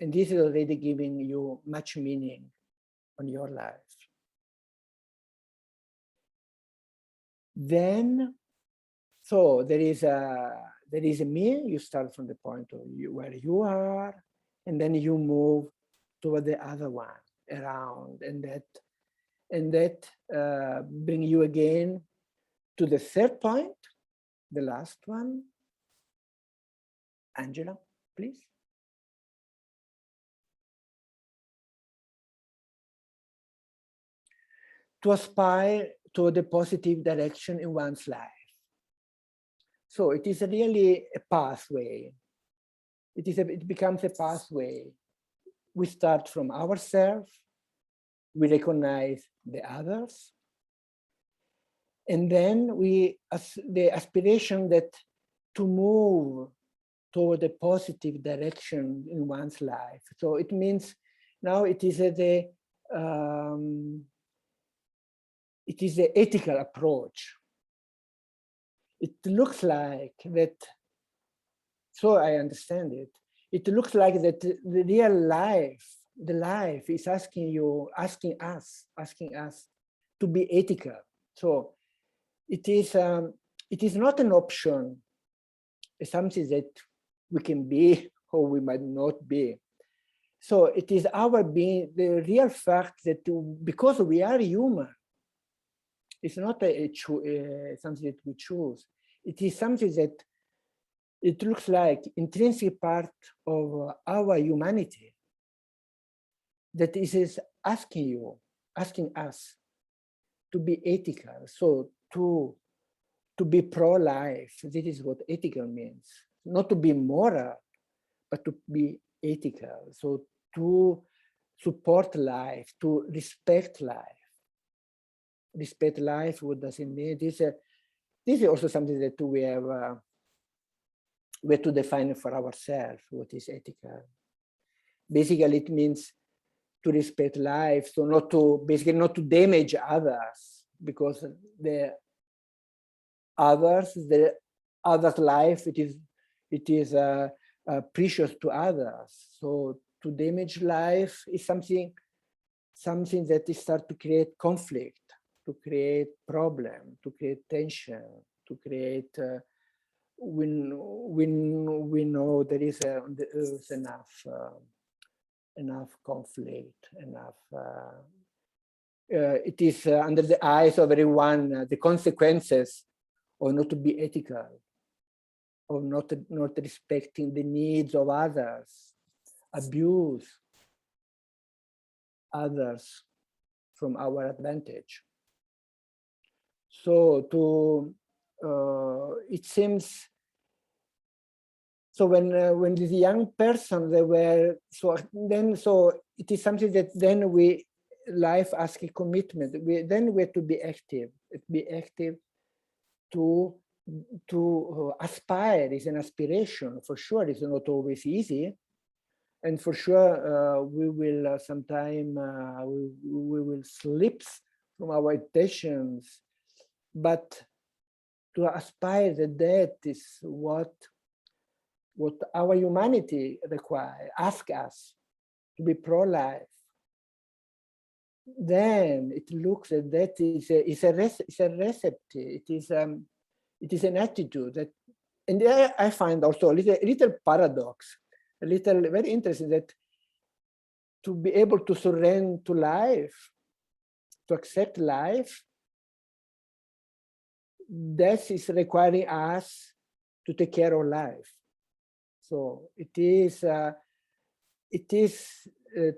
And this is already giving you much meaning on your life. Then, so there is a me. You start from the point of where you are, and then you move toward the other one around, and that bring you again to the third point, the last one. Angela, please. To aspire to the positive direction in one's life. So it is really a pathway. It becomes a pathway. We start from ourselves, we recognize the others, and then the aspiration that to move toward a positive direction in one's life. So it means now it is the ethical approach. It looks like that, so I understand it. It looks like that the real life, the life is asking us to be ethical. So it is not an option. It's something that we can be or we might not be. So it is our being, the real fact that because we are human, it's not something that we choose. It is something that it looks like intrinsic part of our humanity that is asking us to be ethical. So to be pro-life, this is what ethical means. Not to be moral, but to be ethical. So to support life, to respect life. Respect life, what does it mean? This is also something that we have to define for ourselves, what is ethical. Basically, it means to respect life, so not to damage others, because the others' life, it is precious to others. So to damage life is something that start to create conflict, to create problem, to create tension, to create when we know there is enough conflict, enough. It is under the eyes of everyone the consequences of not to be ethical, of not respecting the needs of others, abuse. others from our advantage. So it seems, so when this young person, they were, so it is something that then life asks a commitment. Then we have to be active to aspire. Is an aspiration, for sure. It's not always easy. And for sure, we will sometime, we will slip from our intentions, but to aspire that is what our humanity requires, ask us to be pro-life. Then it looks at that is a recipe. It is an attitude that, and I find also a little paradox, a little very interesting, that to be able to surrender to life, to accept life, that is requiring us to take care of life. So it is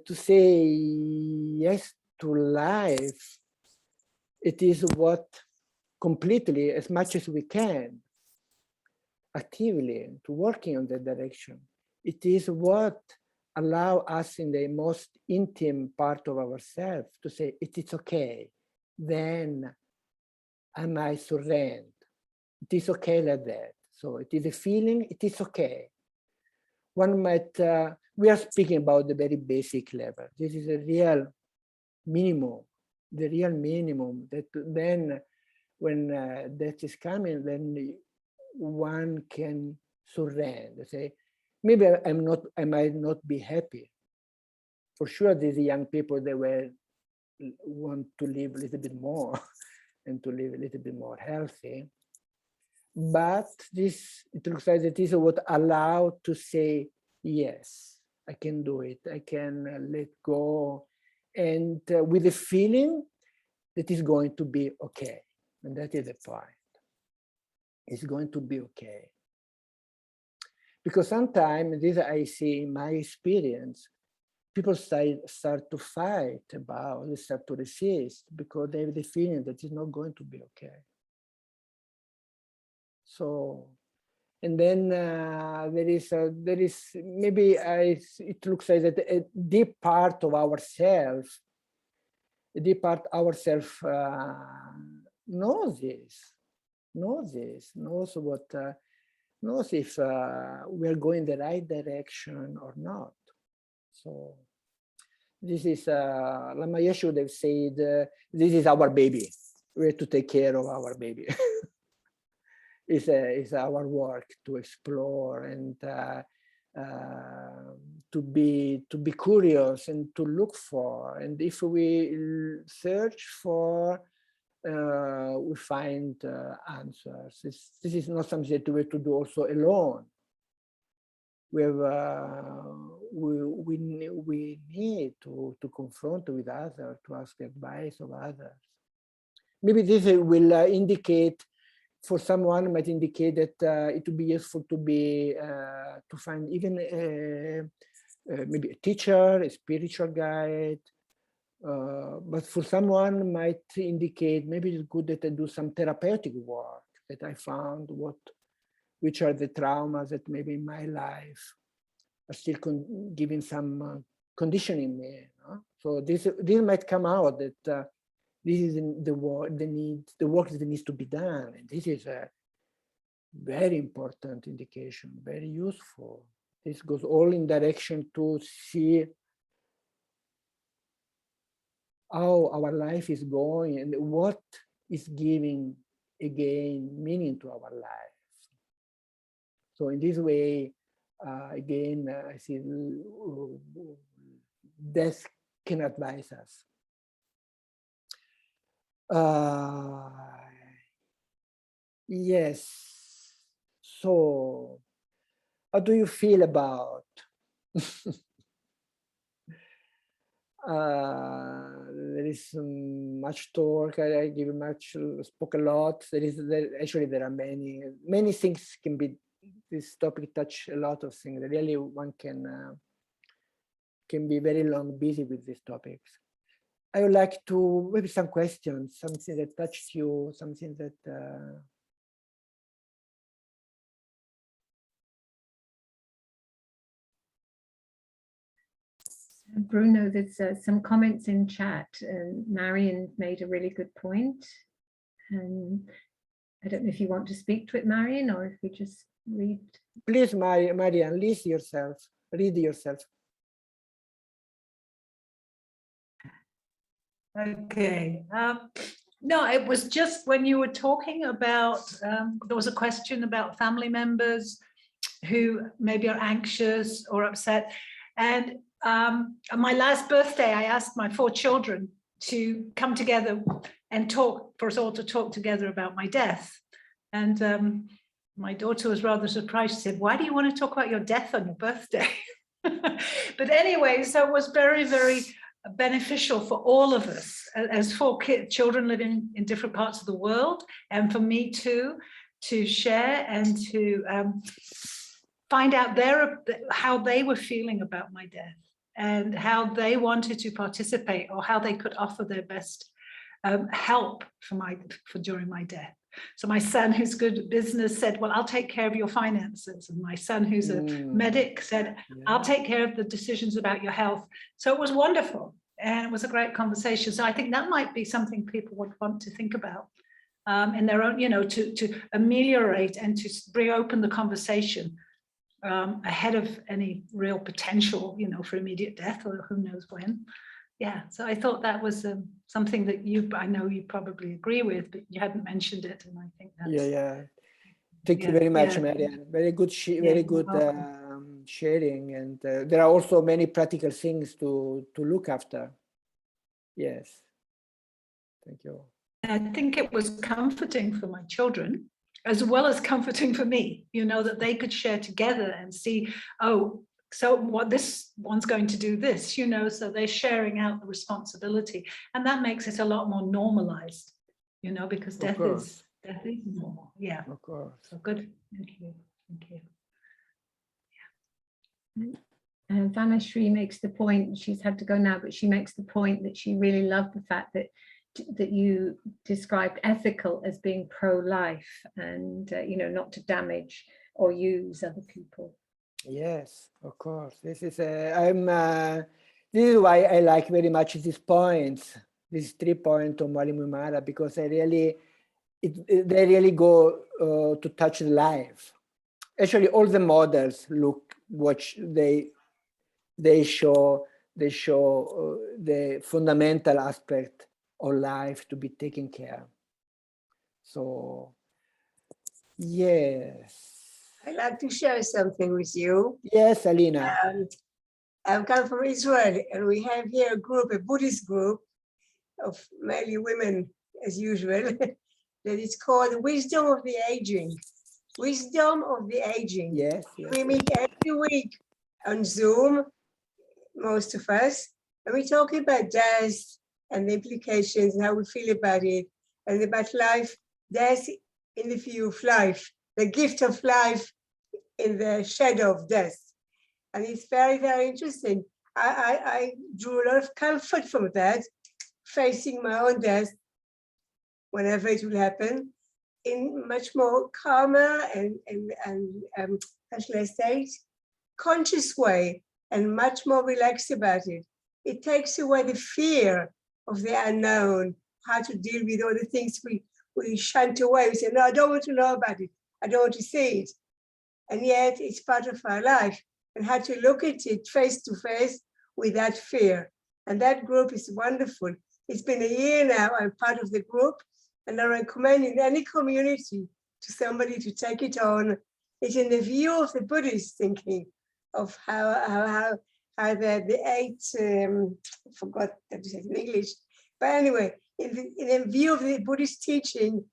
to say yes to life. It is what completely, as much as we can, actively to working on that direction. It is what allow us in the most intimate part of ourselves to say it is okay. Then I might surrender. It is okay like that. So it is a feeling. It is okay. One might. We are speaking about the very basic level. This is a real minimum. The real minimum. That then, when that is coming, then one can surrender. Say, maybe I might not be happy. For sure, these young people, they want to live a little bit more and to live a little bit more healthy. But it looks like it is what allowed to say, yes, I can do it. I can let go. And with the feeling that it's going to be okay. And that is the point. It's going to be okay. Because sometimes, this I see in my experience, people start to fight about, they start to resist because they have the feeling that it's not going to be okay. So, and then there is maybe it looks like that a deep part of ourselves, knows this, knows what, knows if we are going the right direction or not. So this is, Lama Yeshe would have said, this is our baby. We have to take care of our baby. It's our work to explore and to be curious and to look for. And if we search for, we find answers. This is not something that we have to do also alone. We have we need to confront with others, to ask advice of others. Maybe this will indicate, for someone might indicate that it would be useful to be to find even maybe a teacher, a spiritual guide. But for someone might indicate maybe it's good that I do some therapeutic work, that I found which are the traumas that maybe in my life are still giving some conditioning me. No? So this might come out that this is the work that needs to be done, and this is a very important indication, very useful. This goes all in direction to see how our life is going and what is giving again meaning to our life. So in this way, again, I see death can advise us. Yes. So, how do you feel about? There is much talk. I give spoke a lot. Actually there are many things can be. This topic touch a lot of things. Really, one can be very long busy with these topics. I would like to, maybe some questions, something that touched you, something that... Bruno, there's some comments in chat. Marion made a really good point. I don't know if you want to speak to it, Marion, or if we just read. Please, Marian, read yourself. Okay. No, it was just when you were talking about, there was a question about family members who maybe are anxious or upset. And on my last birthday, I asked my 4 children to come together and talk, for us all to talk together about my death. And my daughter was rather surprised. She said, "Why do you want to talk about your death on your birthday?" But anyway, so it was very, very beneficial for all of us as 4 children living in different parts of the world, and for me too, to share and to find out how they were feeling about my death and how they wanted to participate or how they could offer their best help for during my death. So my son, who's good at business, said, "Well, I'll take care of your finances." And my son, who's a medic, said, "I'll take care of the decisions about your health." So it was wonderful. And it was a great conversation. So I think that might be something people would want to think about in their own, to ameliorate and to open the conversation ahead of any real potential, for immediate death or who knows when. Yeah, so I thought that was something that I know you probably agree with, but you hadn't mentioned it, and I think that's... Yeah. Thank you very much, Marian. Very good, sharing, and there are also many practical things to look after. Yes, thank you. I think it was comforting for my children, as well as comforting for me, that they could share together and see, oh, so what, this one's going to do this, so they're sharing out the responsibility, and that makes it a lot more normalized, because death is normal. Yeah, of course. So good. Thank you. Vanashri makes the point, she's had to go now, but she makes the point that she really loved the fact that you described ethical as being pro-life and not to damage or use other people. Yes, of course. This is this is why I like very much these points, these 3 points of Malimumara, because they really go to touch life. Actually, all the models they show the fundamental aspect of life to be taken care of. So, yes. I'd like to share something with you. Yes, Alina. I've come from Israel, and we have here a Buddhist group of mainly women, as usual, that is called Wisdom of the Aging. Wisdom of the Aging. Yes. We meet every week on Zoom, most of us, and we talk about death and the implications and how we feel about it, and about life, death in the view of life, the gift of life in the shadow of death. And it's very, very interesting. I drew a lot of comfort from that, facing my own death, whenever it will happen, in much more calmer and how shall I say it, conscious way, and much more relaxed about it. It takes away the fear of the unknown, how to deal with all the things we shunt away. We say, no, I don't want to know about it. I don't want to see it. And yet it's part of our life, and how to look at it face to face without fear. And that group is wonderful. It's been a year now, I'm part of the group, and I recommend in any community to somebody to take it on. It's in the view of the Buddhist thinking of how the 8, I forgot that to say in English, but anyway, in the view of the Buddhist teaching,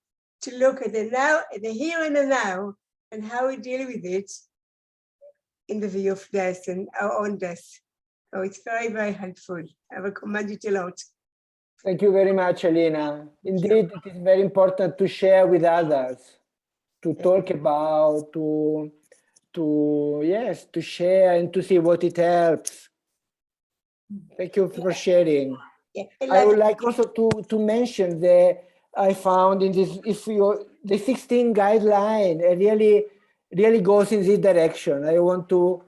to look at the now, the here and the now, and how we deal with it in the view of death and our own death. So it's very, very helpful. I recommend it a lot. Thank you very much, Alina. Indeed, it is very important to share with others, to talk about, to share and to see what it helps. Thank you for sharing. Yeah, I would like also to mention that I found in this, the 16 guideline, it really goes in this direction. I want to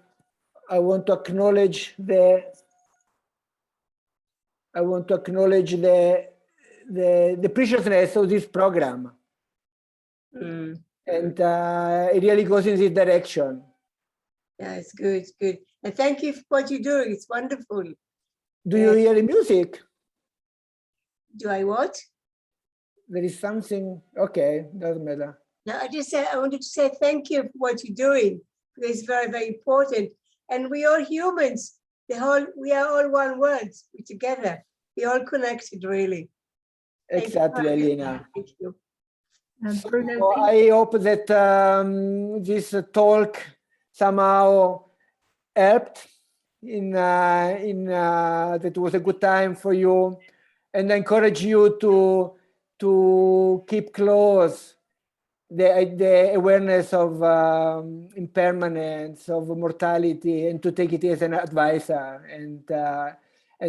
acknowledge the preciousness of this program. Mm. And it really goes in this direction. Yeah, it's good, it's good. And thank you for what you're doing. It's wonderful. Do you hear the music? Do I what? There is something, okay, doesn't matter. No, I wanted to say thank you for what you're doing. It's very, very important. And we are humans. We are all one world. We're together. We're all connected, really. Exactly, Elena. Thank you. Bruno, I hope that this talk somehow helped that it was a good time for you, and I encourage you to keep close the awareness of impermanence, of mortality, and to take it as an advisor. And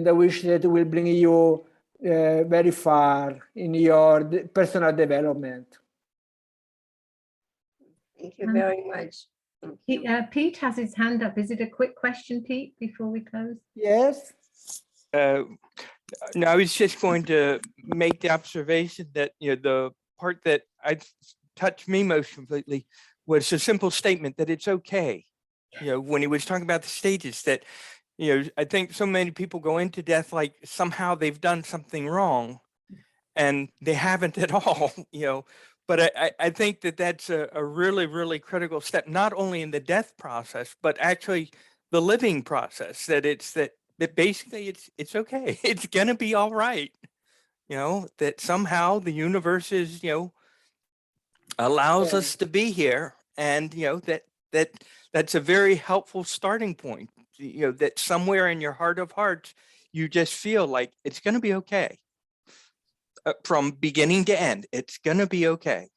I wish that it will bring you very far in your personal development. Thank you very much. Pete has his hand up. Is it a quick question, Pete, before we close? Yes. No, I was just going to make the observation that, the part that touched me most completely was a simple statement that it's okay. When he was talking about the stages, that, I think so many people go into death like somehow they've done something wrong, and they haven't at all, But I think that that's a really, really critical step, not only in the death process, but actually the living process, that basically it's okay. It's going to be all right. That somehow the universe is, allows us to be here. And, that's a very helpful starting point, that somewhere in your heart of hearts, you just feel like it's going to be okay. From beginning to end, it's going to be okay.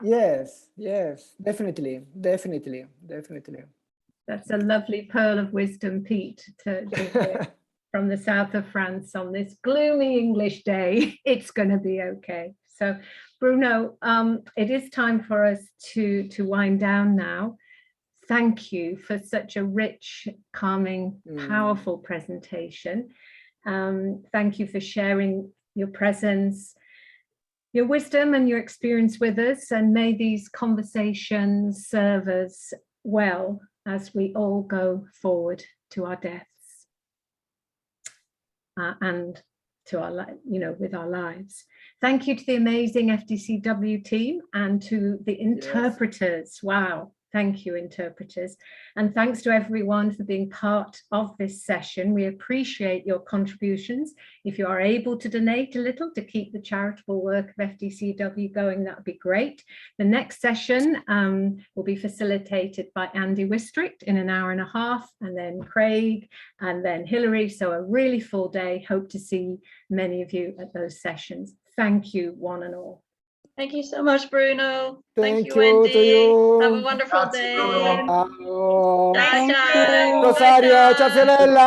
Yes, definitely. That's a lovely pearl of wisdom, Pete, to hear from the south of France on this gloomy English day. It's going to be okay. So, Bruno, it is time for us to wind down now. Thank you for such a rich, calming, powerful presentation. Thank you for sharing your presence, your wisdom and your experience with us, and may these conversations serve us well as we all go forward to our deaths and to our, with our lives. Thank you to the amazing FDCW team and to the interpreters. Wow. Thank you, interpreters. And thanks to everyone for being part of this session. We appreciate your contributions. If you are able to donate a little to keep the charitable work of FDCW going, that would be great. The next session will be facilitated by Andy Wistrict in an hour and a half, and then Craig, and then Hilary. So a really full day. Hope to see many of you at those sessions. Thank you, one and all. Thank you so much, Bruno. Thank you, you Wendy. to you. Have a wonderful day. Ciao. Ciao, ciao. Rosario, ciao Fiorella.